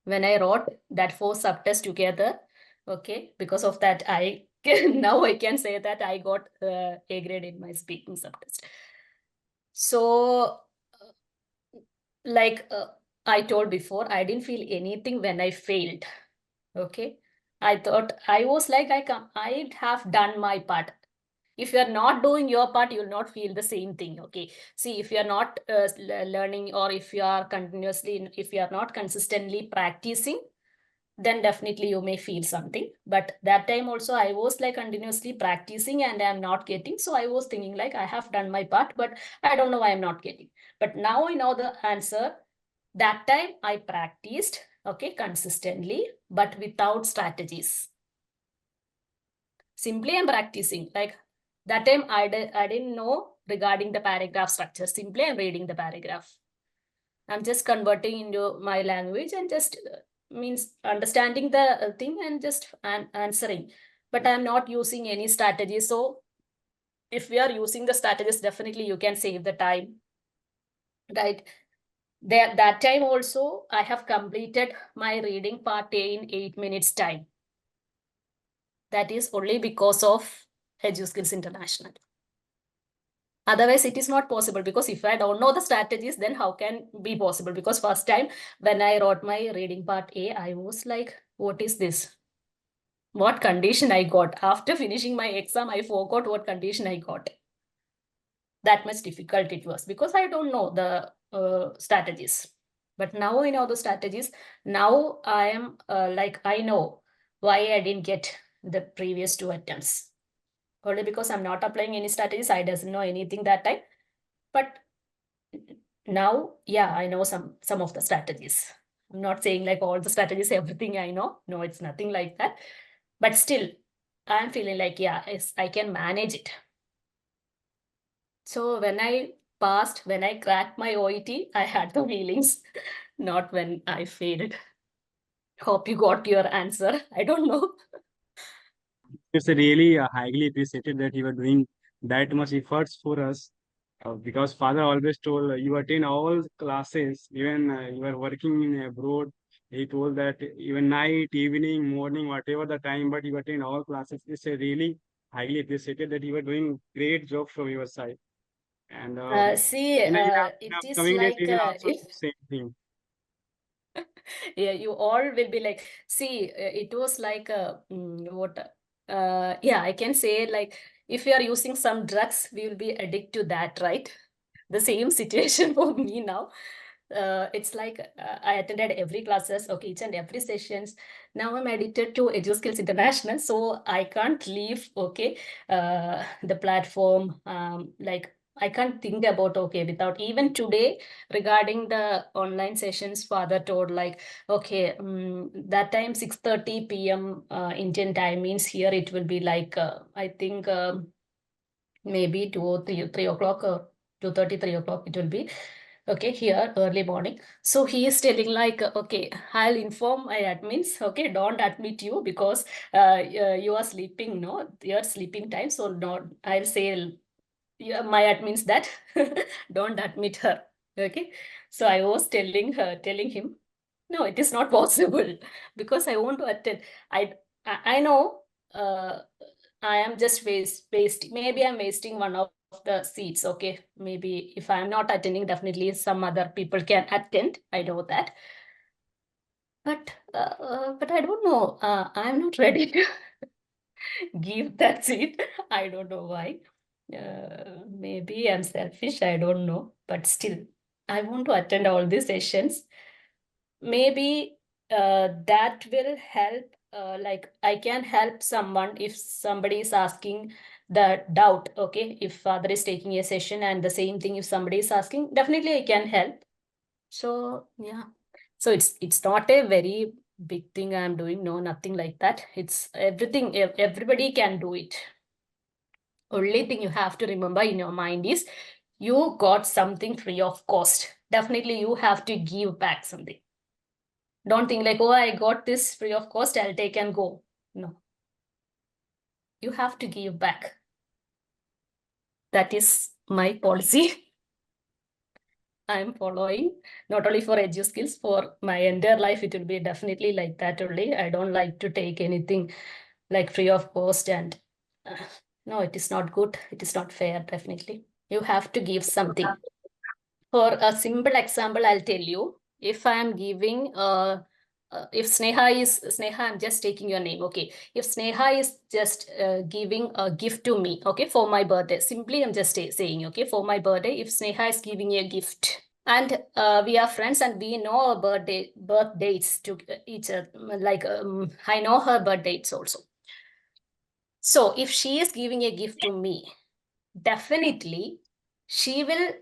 When I wrote that 4 subtests together, okay, because of that, now I can say that I got A grade in my speaking subtest. So, like I told before, I didn't feel anything when I failed. Okay, I thought I was like, I have done my part. If you are not doing your part, you will not feel the same thing. Okay, see, if you are not learning, or if you are not consistently practicing, then definitely you may feel something. But that time also I was like continuously practicing and I'm not getting. So I was thinking like I have done my part, but I don't know why I'm not getting. But now I know the answer. That time I practiced, okay, consistently, but without strategies. Simply I'm practicing. Like that time I didn't know regarding the paragraph structure. Simply I'm reading the paragraph. I'm just converting into my language and just means understanding the thing and just answering. But I'm not using any strategy. So if we are using the strategies, definitely you can save the time, right? That time also, I have completed my reading part A in 8 minutes time. That is only because of EduSkills International. Otherwise, it is not possible, because if I don't know the strategies, then how can be possible? Because first time when I wrote my reading part A, I was like, what is this? What condition I got? After finishing my exam, I forgot what condition I got. That much difficult it was, because I don't know the strategies. But now I know the strategies. Now I am I know why I didn't get the previous 2 attempts. Only because I'm not applying any strategies. I doesn't know anything that time. But now, yeah, I know some of the strategies. I'm not saying like all the strategies, everything I know. No, it's nothing like that. But still, I'm feeling like, yeah, I can manage it. So when I cracked my OET, I had the feelings, not when I failed. Hope you got your answer. I don't know. It's really highly appreciated that you are doing that much efforts for us. Because father always told you attend all classes, even you are working in abroad. He told that even night, evening, morning, whatever the time, but you attend all classes. It's a really highly appreciated that you are doing great job from your side. And See, in it is upcoming days, like we will also if do same thing. yeah, you all will be like, see, it was like what yeah, I can say like if you are using some drugs, we will be addicted to that, right? The same situation for me now. It's like I attended every classes, okay, each and every sessions. Now I'm addicted to EduSkills International, so I can't leave, okay, the platform. Like I can't think about, okay, without even today regarding the online sessions, father told like, okay, that time 6:30 p.m. Indian time means here it will be like, I think maybe 2 or 3 o'clock or 2:30, 3 o'clock it will be. Okay, here early morning. So he is telling like, okay, I'll inform my admins. Okay, don't admit you because you are sleeping, no, your sleeping time. So not, I'll say, yeah, my admins that don't admit her. Okay, so I was telling him, no, it is not possible because I want to attend. I know. I am just wasting. Maybe I'm wasting one of the seats. Okay, maybe if I'm not attending, definitely some other people can attend. I know that, but I don't know. I'm not ready to give that seat. I don't know why. Maybe I'm selfish. I don't know, but still, I want to attend all these sessions. Maybe that will help. Like I can help someone if somebody is asking the doubt. Okay, if father is taking a session and the same thing, if somebody is asking, definitely I can help. So yeah, so it's not a very big thing I'm doing. No, nothing like that. It's everything. Everybody can do it. Only thing you have to remember in your mind is you got something free of cost. Definitely you have to give back something. Don't think like, oh, I got this free of cost, I'll take and go. No. You have to give back. That is my policy. I'm following not only for EduSkills, for my entire life, it will be definitely like that only. I don't like to take anything like free of cost and no, it is not good. It is not fair, definitely. You have to give something. For a simple example, I'll tell you. If I'm giving, if Sneha, I'm just taking your name, okay. If Sneha is just giving a gift to me, okay, for my birthday, simply I'm just saying, okay, for my birthday, if Sneha is giving me a gift, and we are friends and we know our birth dates to each other, like I know her birth dates also. So if she is giving a gift to me, definitely she will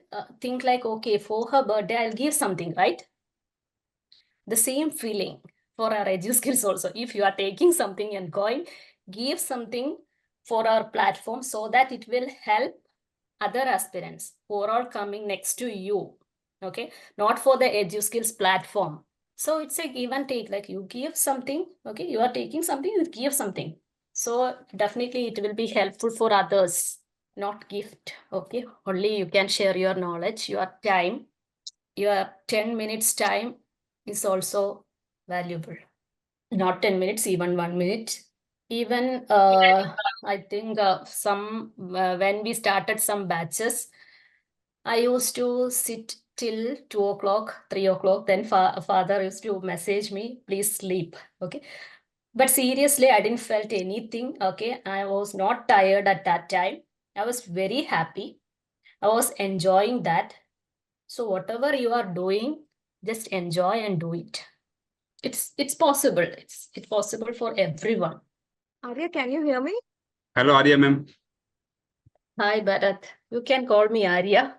think like, okay, for her birthday, I'll give something, right? The same feeling for our EduSkills also. If you are taking something and going, give something for our platform so that it will help other aspirants who are all coming next to you. Okay, not for the EduSkills platform. So it's a give and take, like you give something, okay, you are taking something, you give something. So definitely it will be helpful for others, not gift. Okay, only you can share your knowledge, your time, your 10 minutes time is also valuable. Not 10 minutes, even 1 minute. Even I think when we started some batches, I used to sit till 2 o'clock, 3 o'clock. Then father used to message me, please sleep. Okay. But seriously, I didn't felt anything. Okay. I was not tired at that time. I was very happy. I was enjoying that. So whatever you are doing, just enjoy and do it. It's possible. It's possible for everyone. Arya, can you hear me? Hello, Arya ma'am. Hi, Bharat. You can call me Arya.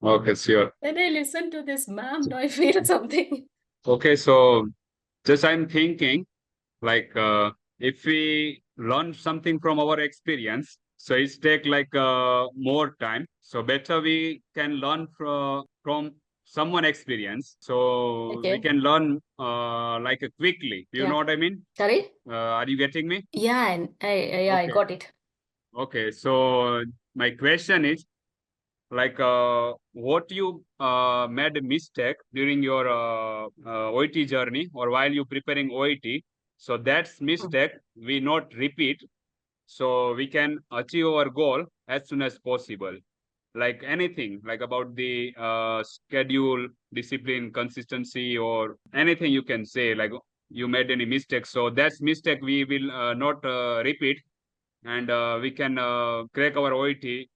Okay, sure. When I listen to this, ma'am, now I feel something. Okay, so just I'm thinking like if we learn something from our experience, so it's take like more time. So better we can learn from someone experience, so we Okay. can learn like quickly. You Yeah. know what I mean? Sorry? Are you getting me? Yeah, and I Okay. got it. Okay. So my question is like what you made a mistake during your OET journey or while you preparing OET. So that's mistake we not repeat, so we can achieve our goal as soon as possible. Like anything, like about the schedule, discipline, consistency, or anything you can say, like you made any mistake. So that's mistake we will not repeat, and we can crack our OET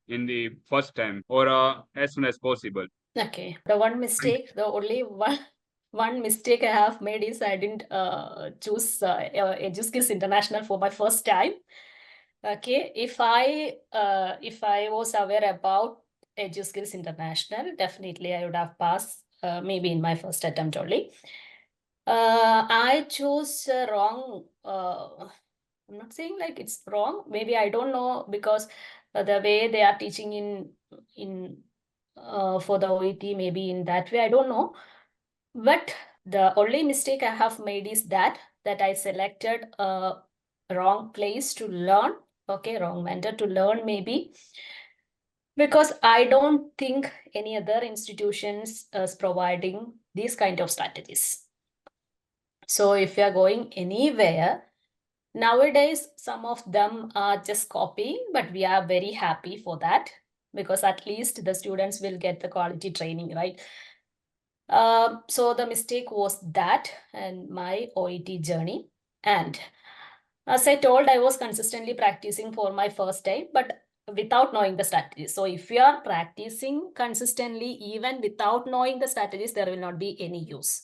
in the first time or as soon as possible. Okay. The one mistake, the only one mistake I have made is I didn't choose EduSkills International for my first time. Okay, if I was aware about EduSkills International, definitely I would have passed maybe in my first attempt only. I chose wrong. I'm not saying like it's wrong. Maybe I don't know, because the way they are teaching in for the OET, maybe in that way, I don't know. But the only mistake I have made is that I selected a wrong place to learn. Okay, wrong mentor to learn maybe, because I don't think any other institutions is providing these kind of strategies. So if you are going anywhere, nowadays, some of them are just copying, but we are very happy for that, because at least the students will get the quality training, right? So the mistake was that and my OET journey. And as I told, I was consistently practicing for my first time, but without knowing the strategies. So if you are practicing consistently, even without knowing the strategies, there will not be any use.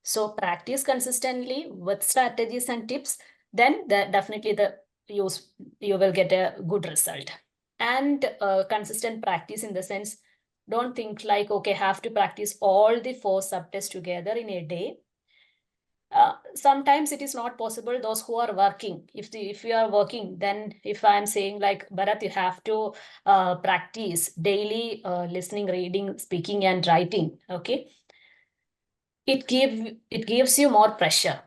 So practice consistently with strategies and tips, then definitely you will get a good result. And consistent practice in the sense, don't think like, okay, have to practice all the 4 subtests together in a day. Sometimes it is not possible. Those who are working, if you are working, then if I'm saying like, Bharat, you have to practice daily listening, reading, speaking, and writing. Okay, it gives you more pressure.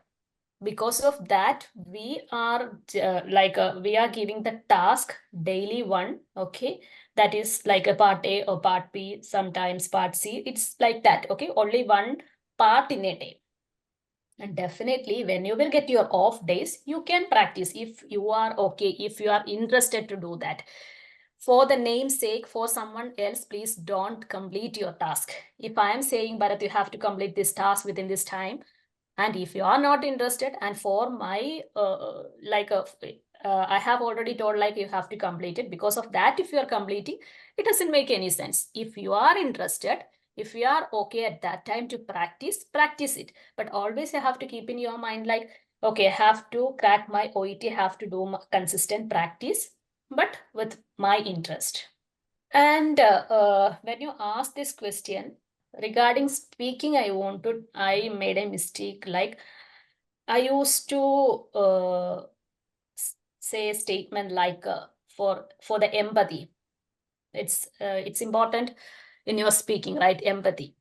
Because of that, we are we are giving the task daily one. Okay, that is like a part A or part B, sometimes part C. It's like that. Okay, only one part in a day. And definitely when you will get your off days, you can practice if you are okay, if you are interested to do that. For the name's sake, for someone else, please don't complete your task. If I am saying, Bharat, you have to complete this task within this time, and if you are not interested, and for my I have already told like you have to complete it. Because of that, if you are completing, it doesn't make any sense. If you are interested, if you are okay at that time to practice it. But always you have to keep in your mind like, okay, I have to crack my OET, have to do consistent practice, but with my interest. And when you ask this question regarding speaking, I made a mistake. Like I used to say a statement like for the empathy. It's important in your speaking, right? Empathy.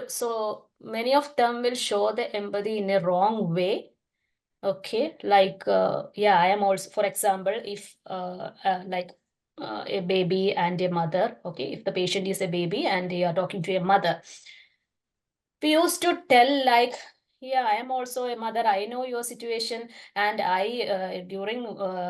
So many of them will show the empathy in a wrong way. Okay, like yeah, I am also, for example, if a baby and a mother, okay, if the patient is a baby and they are talking to a mother, we used to tell like, yeah, I am also a mother, I know your situation, and I during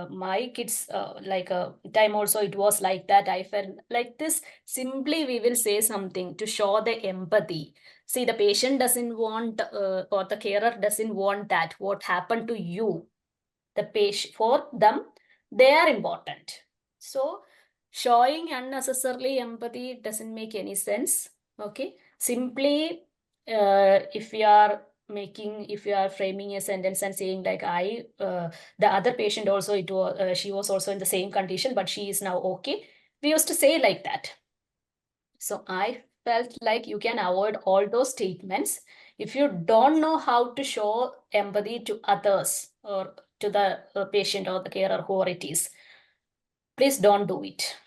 my kids time also it was like that, I felt like this. Simply we will say something to show the empathy. See, the patient doesn't want or the carer doesn't want that what happened to you. The patient, for them, they are important. So showing unnecessarily empathy doesn't make any sense. Okay, simply if you are framing a sentence and saying like, the other patient also, it was she was also in the same condition, but she is now okay, we used to say like that. So I felt like you can avoid all those statements if you don't know how to show empathy to others or to the patient or the carer, whoever it is. Please don't do it.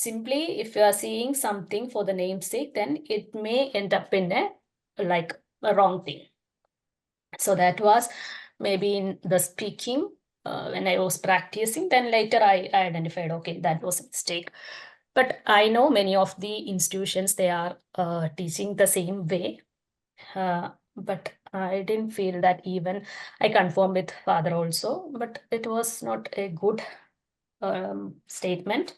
Simply, if you are seeing something for the namesake, then it may end up in a wrong thing. So that was maybe in the speaking when I was practicing. Then later I identified, okay, that was a mistake. But I know many of the institutions, they are teaching the same way. But I didn't feel that. Even I confirmed with father also, but it was not a good statement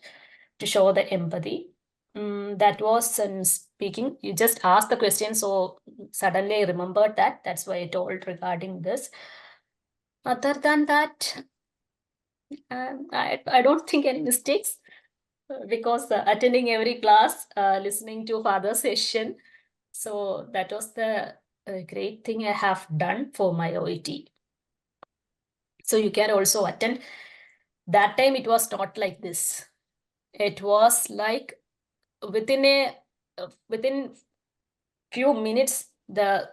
to show the empathy. That was in speaking. You just asked the question, so suddenly I remembered that. That's why I told regarding this. Other than that, I don't think any mistakes because attending every class, listening to father's session. So that was the great thing I have done for my OET. So you can also attend. That time it was not like this. It was like within few minutes, the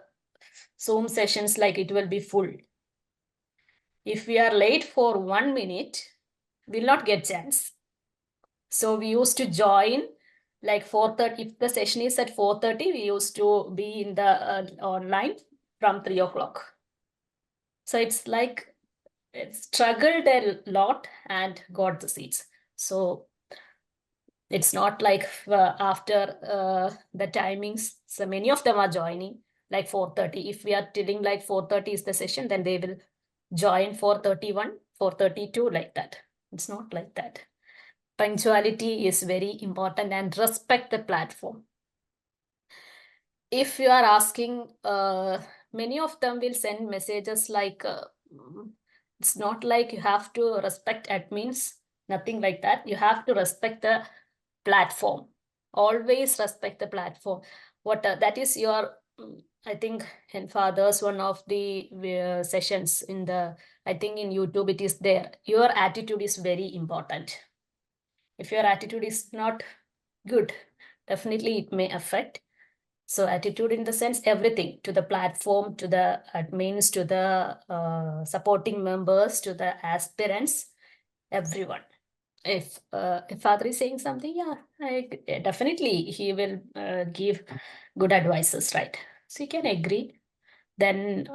Zoom sessions, like it will be full. If we are late for 1 minute, we'll not get chance. So we used to join like 4:30. If the session is at 4:30, we used to be in the online from 3 o'clock. So it's like it struggled a lot and got the seats. So it's not like after the timings, so many of them are joining like 4:30. If we are telling like 4:30 is the session, then they will join 4:31, 4:32, like that. It's not like that. Punctuality is very important and respect the platform. If you are asking, many of them will send messages like, it's not like you have to respect admins, nothing like that. You have to respect the platform. Always respect the platform. What that is your, I think in father's one of the sessions in the, I think in YouTube it is there. Your attitude is very important. If your attitude is not good, definitely it may affect. So attitude in the sense everything, to the platform, to the admins, to the supporting members, to the aspirants, everyone. If father is saying something, definitely he will give good advices, right? So you can agree. Then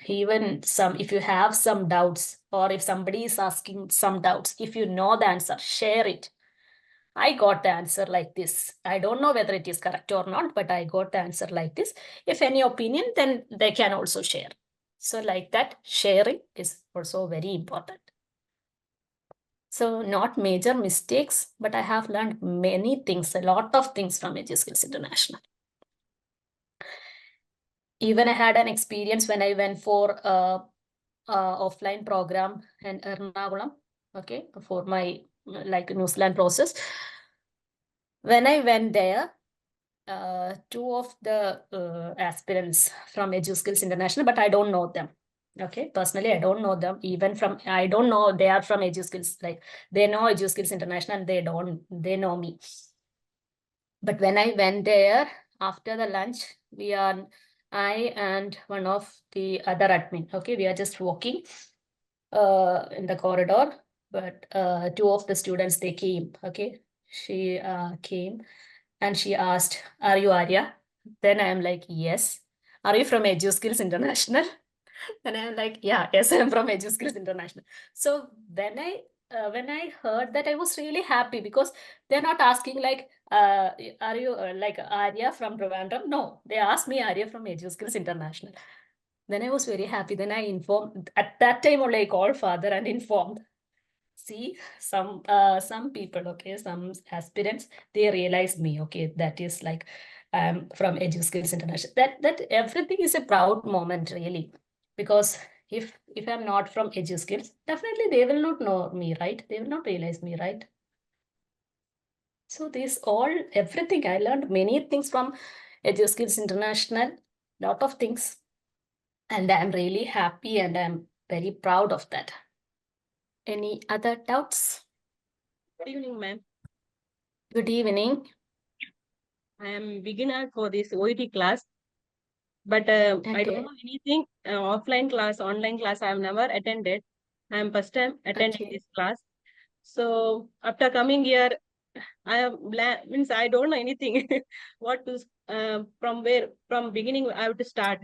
even if you have some doubts, or if somebody is asking some doubts, if you know the answer, share it. I got the answer like this. I don't know whether it is correct or not, but I got the answer like this. If any opinion, then they can also share. So like that, sharing is also very important. So not major mistakes, but I have learned many things, a lot of things from EduSkills International. Even I had an experience when I went for offline program in Ernakulam, okay, for my like New Zealand process. When I went there, two of the aspirants from EduSkills International, but I don't know them. Okay, personally, I don't know them. Even from, I don't know they are from EduSkills. Like they know EduSkills International, and they know me. But when I went there after the lunch, I and one of the other admin. Okay, we are just walking in the corridor, but two of the students, they came. Okay, she came and she asked, "Are you Arya?" Then I am like, "Yes." "Are you from EduSkills International?" And I'm like, "Yeah, yes, I'm from EduSkills International." So when I heard that, I was really happy because they're not asking like, "Are you like Arya from Trivandrum?" No, they asked me, "Arya from EduSkills International." Then I was very happy. Then I informed, at that time only I called father and informed. See, some people, okay, some aspirants, they realized me, okay, that is like from EduSkills International. That everything is a proud moment, really, because if I'm not from EduSkills, definitely they will not know me, right? They will not realize me, right? So everything I learned many things from EduSkills International, lot of things, and I'm really happy and I'm very proud of that. Any other doubts? Good evening, ma'am. Good evening. I am beginner for this OET class, but I Okay. don't know anything. Offline class, online class, I have never attended. I am first time attending Okay. this class. So after coming here, I am means I don't know anything. What to from beginning I have to start.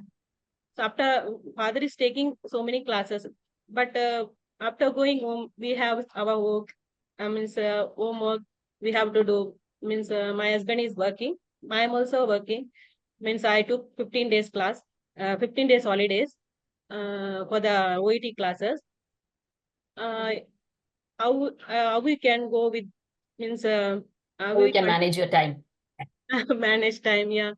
So after father is taking so many classes, but after going home we have our work. Means homework we have to do. Means my husband is working. I am also working. Means I took 15 days class, 15 days holidays for the OET classes. How we can go with means how You we can manage your time. manage time, yeah.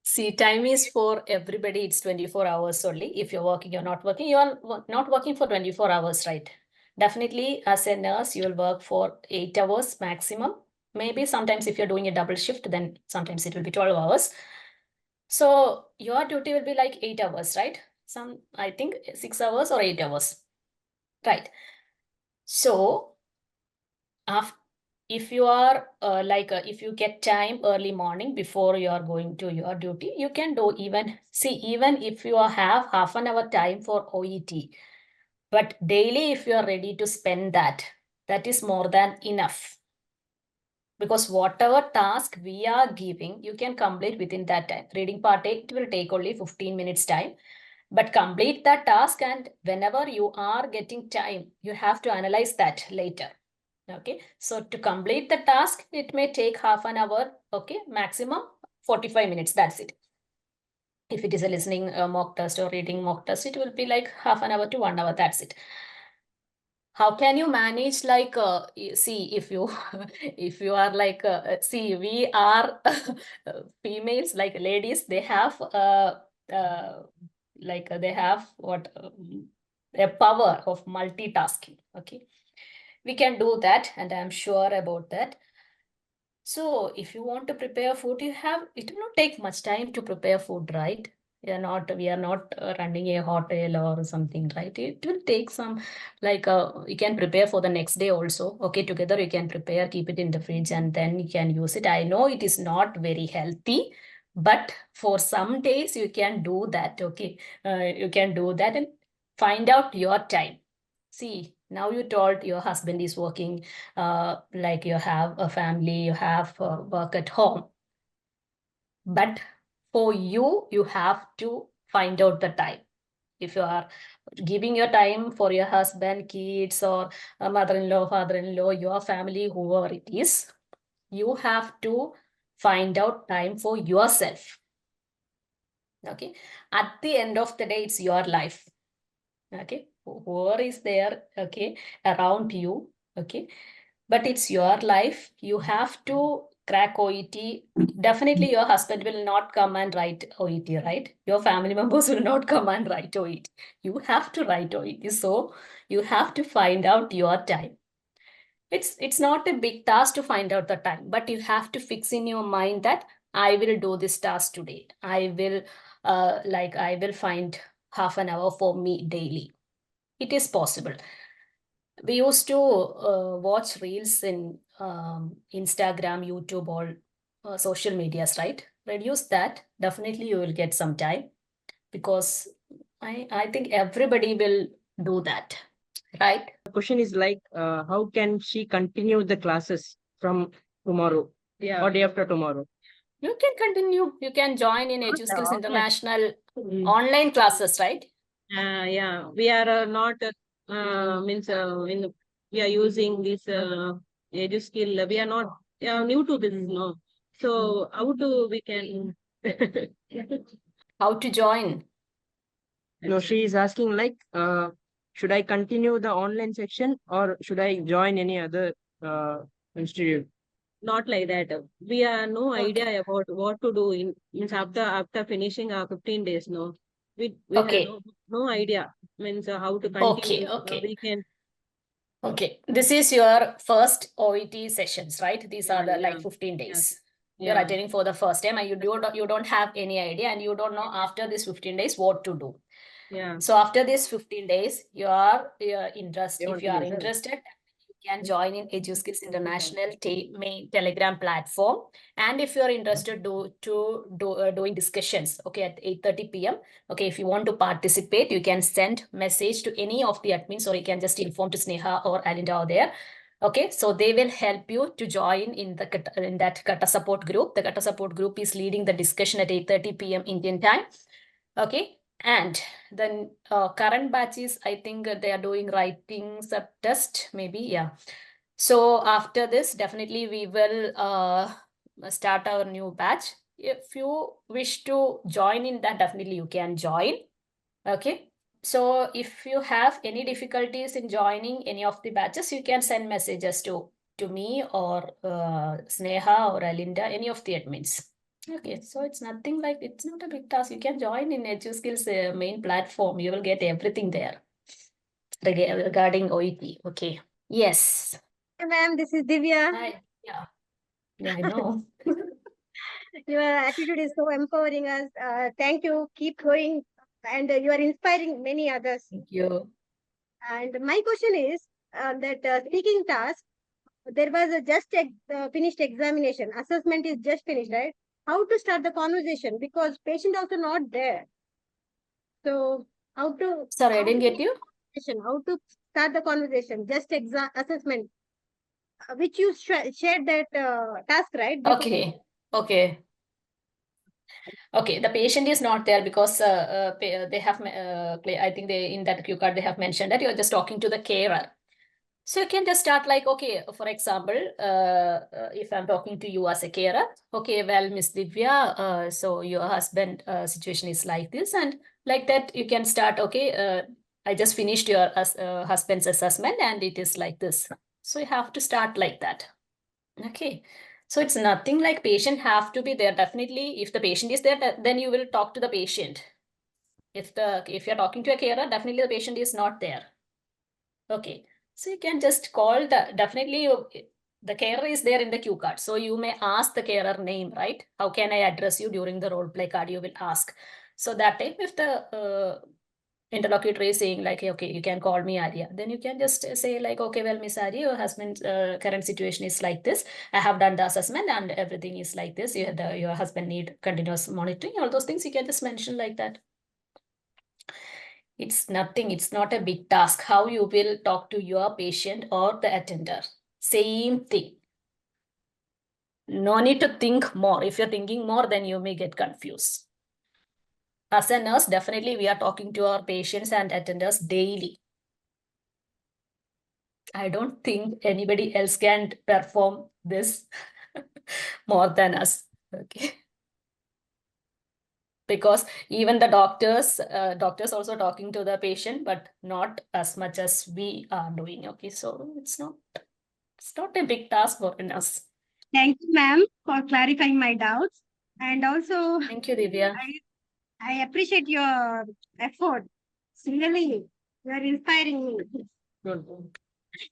See, time is for everybody. It's 24 hours only. If you're working, you're not working. You're not working for 24 hours, right? Definitely, as a nurse, you will work for 8 hours maximum. Maybe sometimes if you're doing a double shift, then sometimes it will be 12 hours. So your duty will be like 8 hours, right? I think 6 hours or 8 hours, right? So if you are if you get time early morning before you are going to your duty, you can do even if you have half an hour time for OET, but daily if you are ready to spend that, that is more than enough. Because whatever task we are giving, you can complete within that time. Reading part 8, it will take only 15 minutes time, but complete that task, and whenever you are getting time, you have to analyze that later. Okay, so to complete the task, it may take half an hour, okay, maximum 45 minutes, that's it. If it is a listening mock test or reading mock test, it will be like half an hour to 1 hour, that's it. How can you manage see, if you if you are see, we are females, like ladies, they have they have what a power of multitasking, okay. We can do that, and I'm sure about that. So if you want to prepare food, it will not take much time to prepare food, right? We are not running a hotel or something, right? It will take some, you can prepare for the next day also. Okay, together you can prepare, keep it in the fridge, and then you can use it. I know it is not very healthy, but for some days you can do that, okay? You can do that and find out your time. See, now you told your husband is working, like you have a family, you have work at home. But for you, you have to find out the time. If you are giving your time for your husband, kids, or mother-in-law, father-in-law, your family, whoever it is, you have to find out time for yourself. Okay. At the end of the day, it's your life. Okay. Whoever is there, okay, around you, okay, but it's your life. You have to crack OET. Definitely your husband will not come and write OET, right? Your family members will not come and write OET. You have to write OET. So you have to find out your time. It's not a big task to find out the time, but you have to fix in your mind that I will do this task today. I will find half an hour for me daily. It is possible. We used to watch reels in Instagram, YouTube, or social medias, right? Reduce that. Definitely you will get some time, because I think everybody will do that, right? The question is like, how can she continue the classes from tomorrow, yeah, or day after tomorrow? You can continue. You can join in Not EduSkills offline. International Mm. online classes, right? Yeah, we are not means we are using this EduSkill. We are not new to this, no. So how do we can? How to join? No, she is asking like, should I continue the online section or should I join any other institute? Not like that. We are no Okay. idea about what to do in means after finishing our 15 days. No, we Okay. have no idea means how to Okay, continue. okay. We can. Okay, this is your first OET sessions, right? These are the Yeah. 15 days. Yeah. You're attending for the first time, and you don't have any idea, and you don't know after this 15 days what to do. Yeah. So after this 15 days, you're interested. They If you are interested, you can join in EduSkills International main Telegram platform. And if you're interested doing discussions, okay, at 8:30 p.m. Okay, if you want to participate, you can send message to any of the admins, or you can just inform to Sneha or Alinda out there. Okay, so they will help you to join in that Kata support group. The Kata support group is leading the discussion at 8:30 p.m. Indian time. Okay, and then current batches, I think they are doing writing sub-test, maybe, yeah. So after this, definitely we will start our new batch. If you wish to join in that, definitely you can join. Okay. So if you have any difficulties in joining any of the batches, you can send messages to me or Sneha or Alinda, any of the admins. Okay, so it's nothing like, it's not a big task. You can join in EduSkills main platform. You will get everything there regarding OET. Okay. Yes. Hi, ma'am, this is Divya. Hi. Yeah. Yeah, I know. Your attitude is so empowering us. Thank you. Keep going. And you are inspiring many others. Thank you. And my question is that speaking task, there was a just finished examination. Assessment is just finished, right? How to start the conversation? Because patient also not there. So how to... Sorry, I didn't get you. How to start the conversation? Just assessment. Which you shared that task, right? Before. Okay. Okay. Okay, the patient is not there because they have, I think they in that cue card they have mentioned that you're just talking to the carer. So you can just start like, okay, for example, if I'm talking to you as a carer, okay, well, Miss Divya, so your husband situation is like this, and like that you can start, okay, I just finished your husband's assessment and it is like this. So you have to start like that. Okay. So it's nothing like patient have to be there. Definitely, if the patient is there, then you will talk to the patient. If you're talking to a carer, definitely the patient is not there. Okay. So you can just call the carer is there in the cue card. So you may ask the carer name, right? How can I address you during the role play card? You will ask. So that time, if the interlocutor is saying like, okay, you can call me Arya, then you can just say like, okay, well, Miss Arya, your husband's current situation is like this. I have done the assessment and everything is like this. Your husband need continuous monitoring. All those things you can just mention like that. It's nothing. It's not a big task. How you will talk to your patient or the attender. Same thing. No need to think more. If you're thinking more, then you may get confused. As a nurse, definitely we are talking to our patients and attenders daily. I don't think anybody else can perform this more than us. Okay. Because even the doctors also talking to the patient, but not as much as we are doing. Okay, so it's not a big task for us. Thank you, ma'am, for clarifying my doubts. And also, Thank you, Divya. I appreciate your effort. Really, you are inspiring me. Good.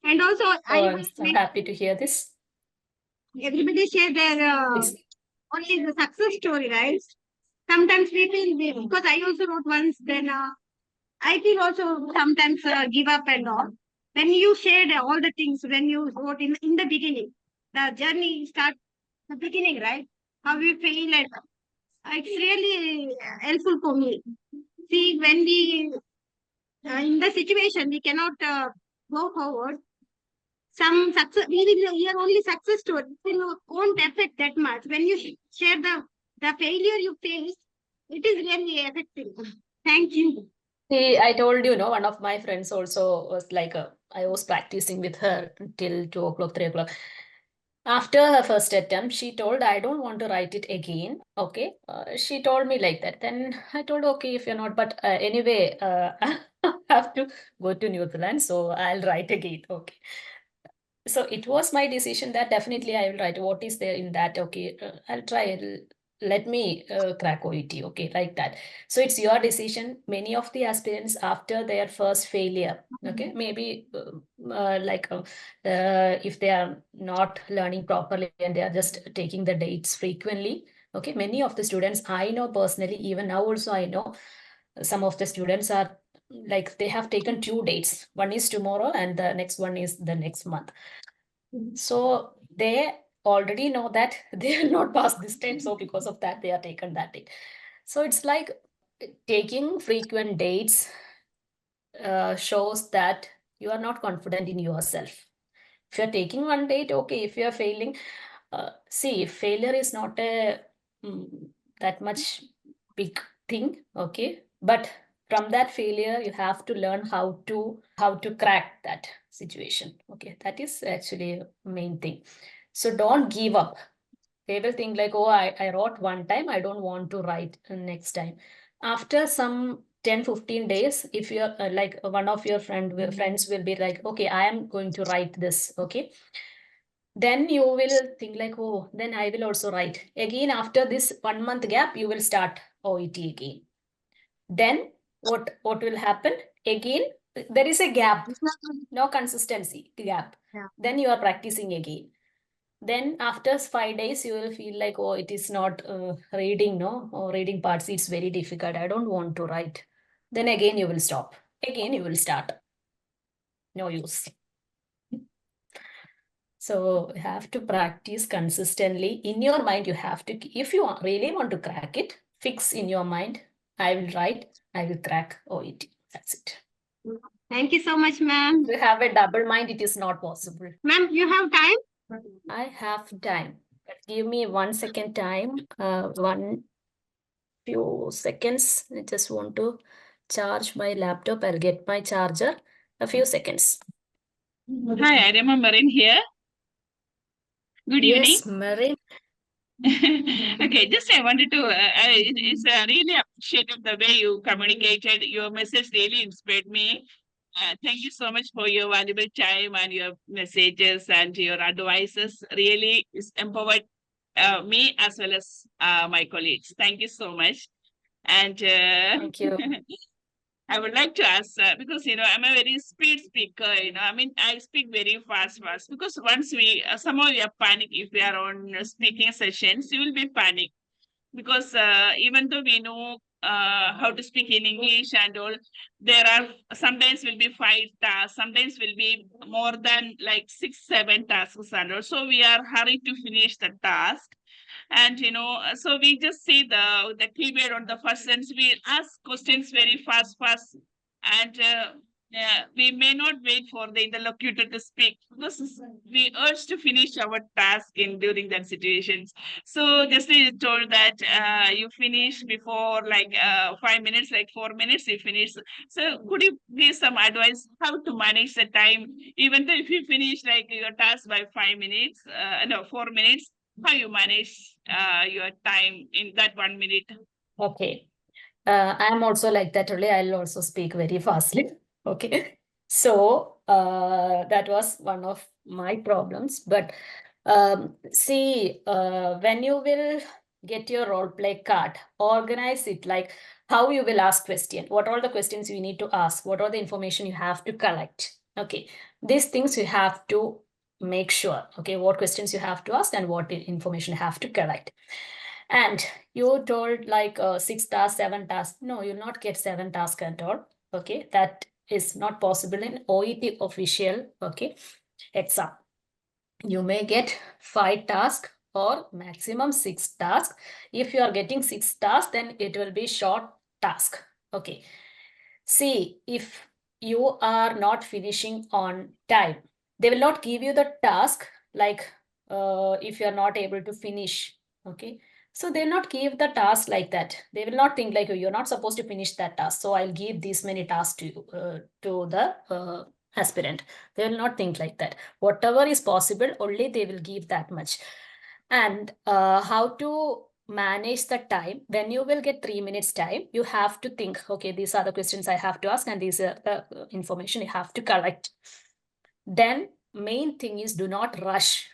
And also, I'm so happy to hear this. everybody share their only the success story, right? Sometimes we feel, because I also wrote once, then I feel also sometimes give up and all. When you shared all the things, when you wrote in the beginning, the journey start the beginning, right? How you feel and it's really helpful for me. See, when we in the situation we cannot go forward. Some success we will hear only success story. It won't affect that much. When you share the failure you face, it is really effective. Thank you. See, I told you, one of my friends also was like, I was practicing with her till 2 o'clock, 3 o'clock. After her first attempt, she told, I don't want to write it again. Okay. She told me like that. Then I told, okay, if you're not, but anyway, I have to go to New Zealand. So I'll write again. Okay. So it was my decision that definitely I will write what is there in that. Okay. I'll try. Let me crack OET. Okay. Like that. So it's your decision. Many of the aspirants after their first failure, okay, maybe if they are not learning properly and they are just taking the dates frequently, okay, many of the students I know personally, even now also I know some of the students are like they have taken 2 dates. One is tomorrow and the next one is the next month. So they already know that they will not pass this time. So because of that, they are taken that date. So it's like taking frequent dates shows that you are not confident in yourself. If you're taking one date, okay. If you're failing, see, failure is not a that much big thing, okay. But from that failure, you have to learn how to crack that situation, okay. That is actually a main thing. So don't give up. They will think like, oh, I wrote one time, I don't want to write next time. After some 10-15 days, if you're like one of your friends will be like, okay, I am going to write this, okay. Then you will think like, oh, then I will also write. Again, after this 1 month gap, you will start OET again. Then what will happen? Again, there is a gap, no consistency gap. Yeah. Then you are practicing again. Then after 5 days, you will feel like, oh, it is not reading, no, or reading parts, it's very difficult. I don't want to write. Then again, you will stop. Again, you will start. No use. So you have to practice consistently. In your mind, you have to, if you really want to crack it, fix in your mind, I will write, I will crack OET. That's it. Thank you so much, ma'am. If you have a double mind, it is not possible. Ma'am, you have time? I have time. But give me 1 second time. One few seconds. I just want to charge my laptop. I'll get my charger. A few seconds. Hi, I remember in here. Good Yes, Marin. evening. Okay, just I wanted to, it's really appreciated the way you communicated. Your message really inspired me. Thank you so much for your valuable time and your messages and your advices. Really is empowered me as well as my colleagues. Thank you so much. And Thank you. I would like to ask, because, I'm a very speed speaker, I mean, I speak very fast, because once somehow we are panic if we are on speaking sessions, you will be panic because even though we know how to speak in English and all, there are sometimes will be 5 tasks, sometimes will be more than like 6-7 tasks and all. So we are hurried to finish the task. And so we just see the keyboard on the first sentence. We ask questions very fast, and we may not wait for the interlocutor to speak because we urge to finish our task during that situations. So just you told that you finish before like 5 minutes, like 4 minutes you finish. So could you give some advice how to manage the time, even though if you finish like your task by 5 minutes, 4 minutes, how you manage your time in that 1 minute? Okay. I'm also like that only. I'll also speak very fastly. Okay. So that was one of my problems. But see, when you will get your role play card, organize it like how you will ask question. What are the questions you need to ask? What are the information you have to collect? Okay. These things you have to make sure. Okay. What questions you have to ask and what information you have to collect. And you told like 6 tasks, 7 tasks. No, you'll not get 7 tasks at all. Okay, that is not possible in OET official, okay, exam. You may get 5 tasks or maximum 6 tasks. If you are getting 6 tasks, then it will be short task. Okay. See, if you are not finishing on time, they will not give you the task like if you are not able to finish. Okay. So they'll not give the task like that. They will not think like, oh, you're not supposed to finish that task. So I'll give these many tasks to you, to the aspirant. They will not think like that. Whatever is possible, only they will give that much. And how to manage the time. When you will get 3 minutes time, you have to think, okay, these are the questions I have to ask and these are the information you have to collect. Then main thing is do not rush.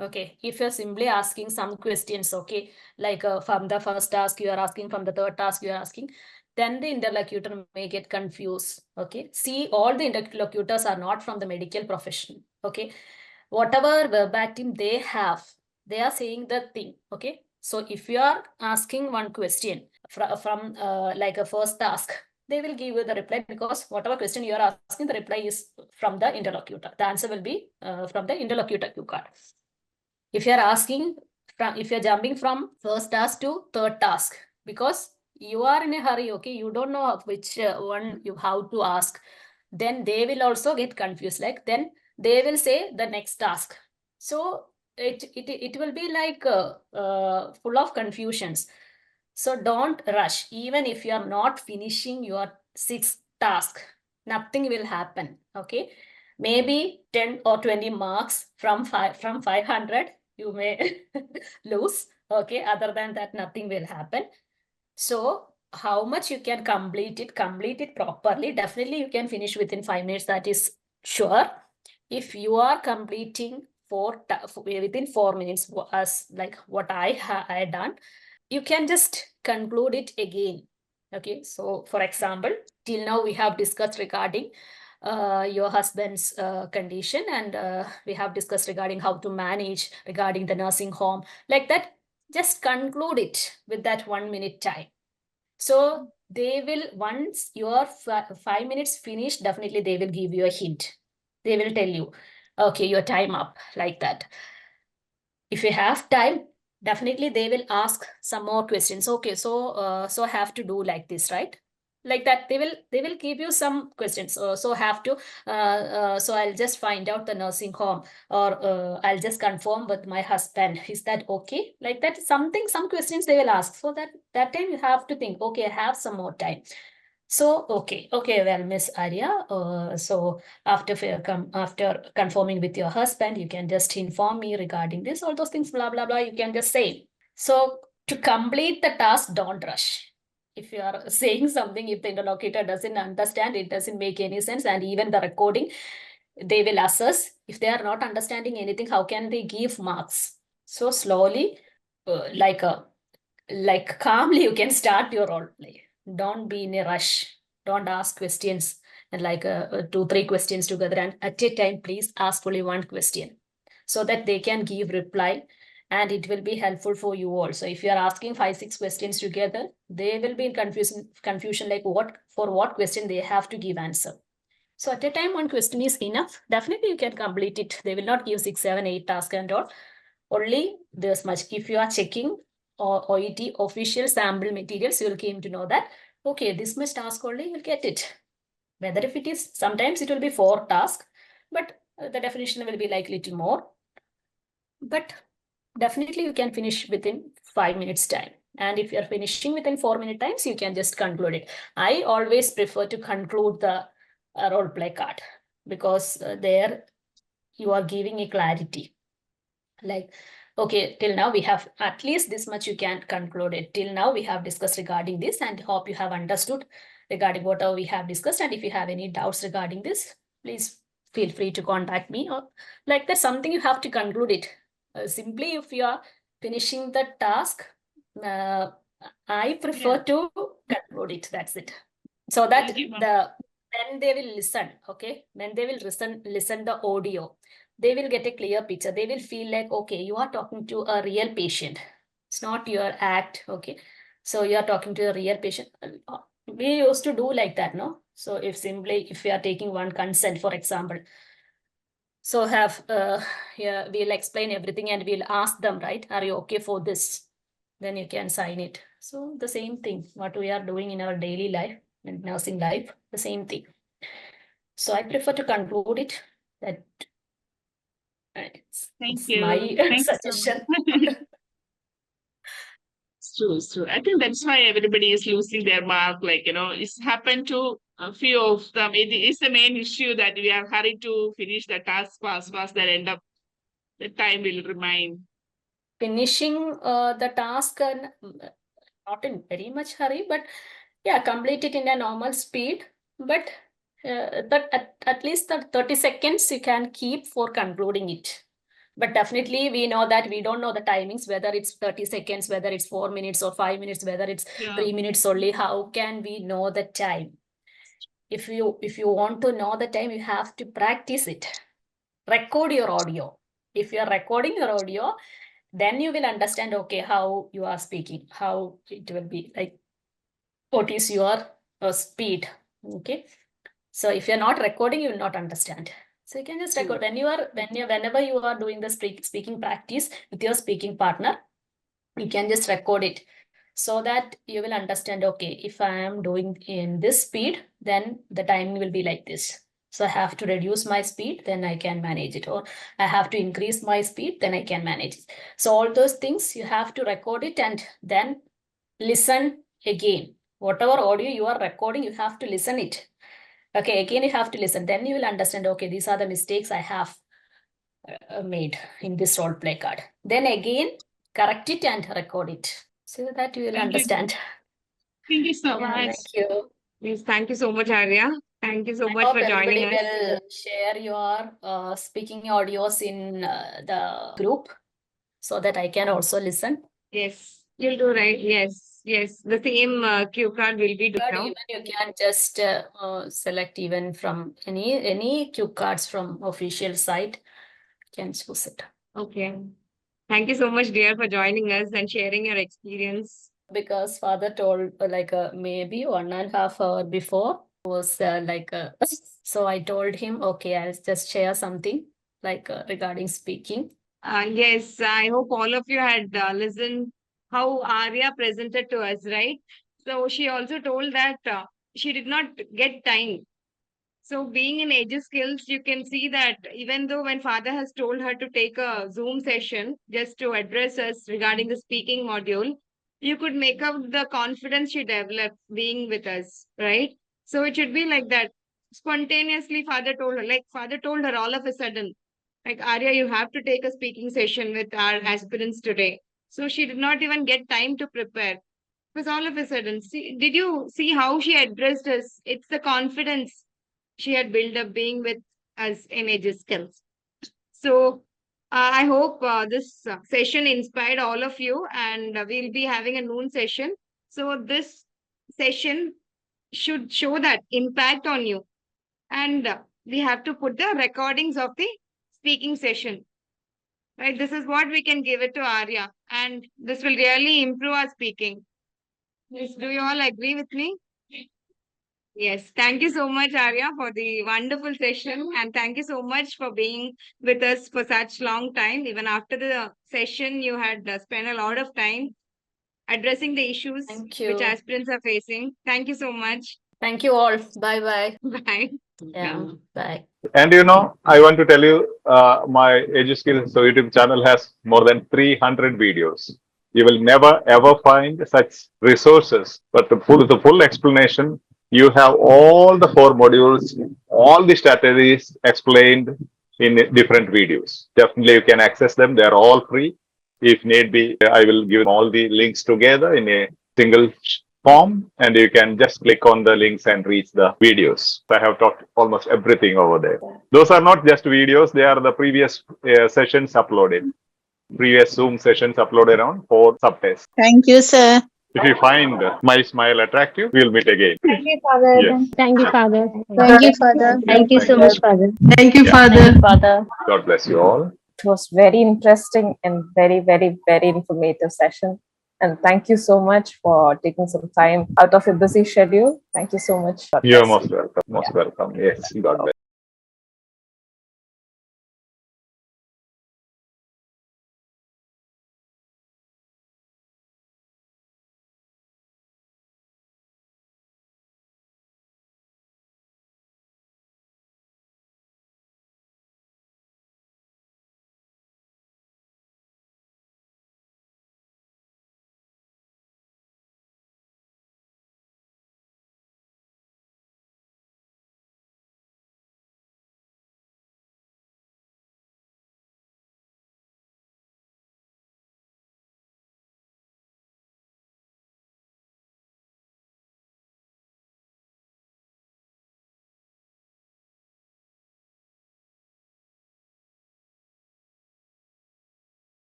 Okay, if you're simply asking some questions, okay, like from the first task you are asking, from the third task you are asking, then the interlocutor may get confused. Okay, see, all the interlocutors are not from the medical profession. Okay, whatever verbatim they have, they are saying the thing. Okay, so if you are asking one question from like a first task, they will give you the reply because whatever question you are asking, the reply is from the interlocutor. The answer will be from the interlocutor cue card. If you are asking if you're jumping from first task to third task because you are in a hurry, okay, you don't know which one you how to ask, then they will also get confused. Like then they will say the next task. So it will be like full of confusions. So don't rush. Even if you are not finishing your 6th task, nothing will happen. Okay, maybe 10 or 20 marks from 500 you may lose. Okay, other than that, nothing will happen. So how much you can complete it properly. Definitely you can finish within 5 minutes, that is sure. If you are completing within 4 minutes, as like what I had done, you can just conclude it again. Okay, so for example, till now we have discussed regarding your husband's condition, and we have discussed regarding how to manage regarding the nursing home, like that. Just conclude it with that 1 minute time. So they will, once your 5 minutes finished, definitely they will give you a hint. They will tell you, okay, your time up, like that. If you have time, definitely they will ask some more questions. Okay, so have to do like this, right? Like that, they will give you some questions. So have to, so I'll just find out the nursing home, or I'll just confirm with my husband. Is that okay? Like that, some questions they will ask. So that time you have to think, okay, I have some more time. So, okay, well, Miss Arya, so after confirming with your husband, you can just inform me regarding this, all those things, blah, blah, blah, you can just say. So to complete the task, don't rush. If you are saying something, if the interlocutor doesn't understand, it doesn't make any sense. And even the recording, they will assess. If they are not understanding anything, how can they give marks? So slowly, like calmly, you can start your role play. Don't be in a rush. Don't ask questions and like 2-3 questions together, and at a time, please ask only one question so that they can give reply, and it will be helpful for you also. If you are asking 5-6 questions together, they will be in confusion like what question they have to give answer. So at a time, one question is enough. Definitely you can complete it. They will not give 6, 7, 8 tasks and all. Only this much. If you are checking or OET official sample materials, you will came to know that, okay, this much task only, you'll get it. Whether if it is, sometimes it will be 4 tasks, but the definition will be like little more. But definitely you can finish within 5 minutes time. And if you're finishing within 4 minute times, you can just conclude it. I always prefer to conclude the role play card, because there you are giving a clarity. Like, okay, till now we have at least this much you can conclude it. Till now we have discussed regarding this, and hope you have understood regarding whatever we have discussed. And if you have any doubts regarding this, please feel free to contact me, or like that, something you have to conclude it. Simply, if you are finishing the task, I prefer to conclude it. That's it. So that when they will listen, okay, when they will listen the audio, they will get a clear picture. They will feel like, okay, you are talking to a real patient. It's not your act, okay? So you are talking to a real patient. We used to do like that, no? So if we are taking one consent, for example, so yeah, we'll explain everything and we'll ask them, right? Are you okay for this? Then you can sign it. So the same thing, what we are doing in our daily life and nursing life, the same thing. So I prefer to conclude it that Thank it's you. my Thanks suggestion. It's true. I think that's why everybody is losing their mark. Like, it's happened to a few of them. It is the main issue that we are hurried to finish the task fast, that end up the time will remain. Finishing the task, not in very much hurry, but yeah, complete it in a normal speed. But at least the 30 seconds you can keep for concluding it. But definitely we know that we don't know the timings, whether it's 30 seconds, whether it's 4 minutes or 5 minutes, whether it's 3 minutes only. How can we know the time? If you want to know the time, you have to practice it. Record your audio. If you are recording your audio, then you will understand, okay, how you are speaking, how it will be like, what is your speed, okay? So if you're not recording, you will not understand. So you can just record whenever you are doing the speaking practice with your speaking partner, you can just record it so that you will understand, okay, if I am doing in this speed, then the timing will be like this. So I have to reduce my speed, then I can manage it. Or I have to increase my speed, then I can manage it. So all those things you have to record it and then listen again. Whatever audio you are recording, you have to listen it. Okay, again you have to listen. Then you will understand, okay, these are the mistakes I have made in this role play card. Then again, correct it and record it. So that you will Thank you. understand. Thank you so Yeah, much. thank you. Yes, thank you so much, Arya. Thank you so I much hope for joining everybody us. will share your speaking audios in the group so that I can also listen. Yes, you'll do right. Yes, yes. The same cue card will be doing But now. even you can just select even from any cue cards from official site. You can choose it. Okay. Thank you so much, dear, for joining us and sharing your experience. Because father told like maybe 1.5 hours before was so I told him, okay, I'll just share something like regarding speaking. Yes, I hope all of you had listened how Arya presented to us, right? So she also told that she did not get time. So being in EduSkills, you can see that even though when father has told her to take a Zoom session just to address us regarding the speaking module, you could make out the confidence she developed being with us, right? So it should be like that. Spontaneously, father told her, like father told her all of a sudden, like Arya, you have to take a speaking session with our aspirants today. So she did not even get time to prepare. Because all of a sudden, see, did you see how she addressed us? It's the confidence she had built up being with us in EduSkills. So I hope this session inspired all of you, and we'll be having a noon session. So this session should show that impact on you, and we have to put the recordings of the speaking session. Right, this is what we can give it to Arya, and this will really improve our speaking. Yes, do you all agree with me? Yes, thank you so much, Arya, for the wonderful session. And thank you so much for being with us for such long time. Even after the session, you had spent a lot of time addressing the issues Thank which you. aspirants are facing. Thank you so much. Thank you all. Bye bye. Bye. Yeah, bye. And I want to tell you, my EduSkills YouTube channel has more than 300 videos. You will never ever find such resources. But the full explanation, you have all the 4 modules, all the strategies explained in different videos. Definitely you can access them. They are all free. If need be, I will give all the links together in a single form, and you can just click on the links and reach the videos. I have taught almost everything over there. Those are not just videos, they are the previous sessions uploaded. Previous Zoom sessions uploaded on 4 subtests. Thank you, sir. If you find my smile attractive, we'll meet again. Thank you, Father. Yes. Thank you, Father. Thank you, Father. Thank you so much, Father. Thank you, Thank you, Father. God bless you all. It was very interesting and very, very, very informative session. And thank you so much for taking some time out of your busy schedule. Thank you so much. God You're bless most you. welcome. Most welcome. Yes, God bless.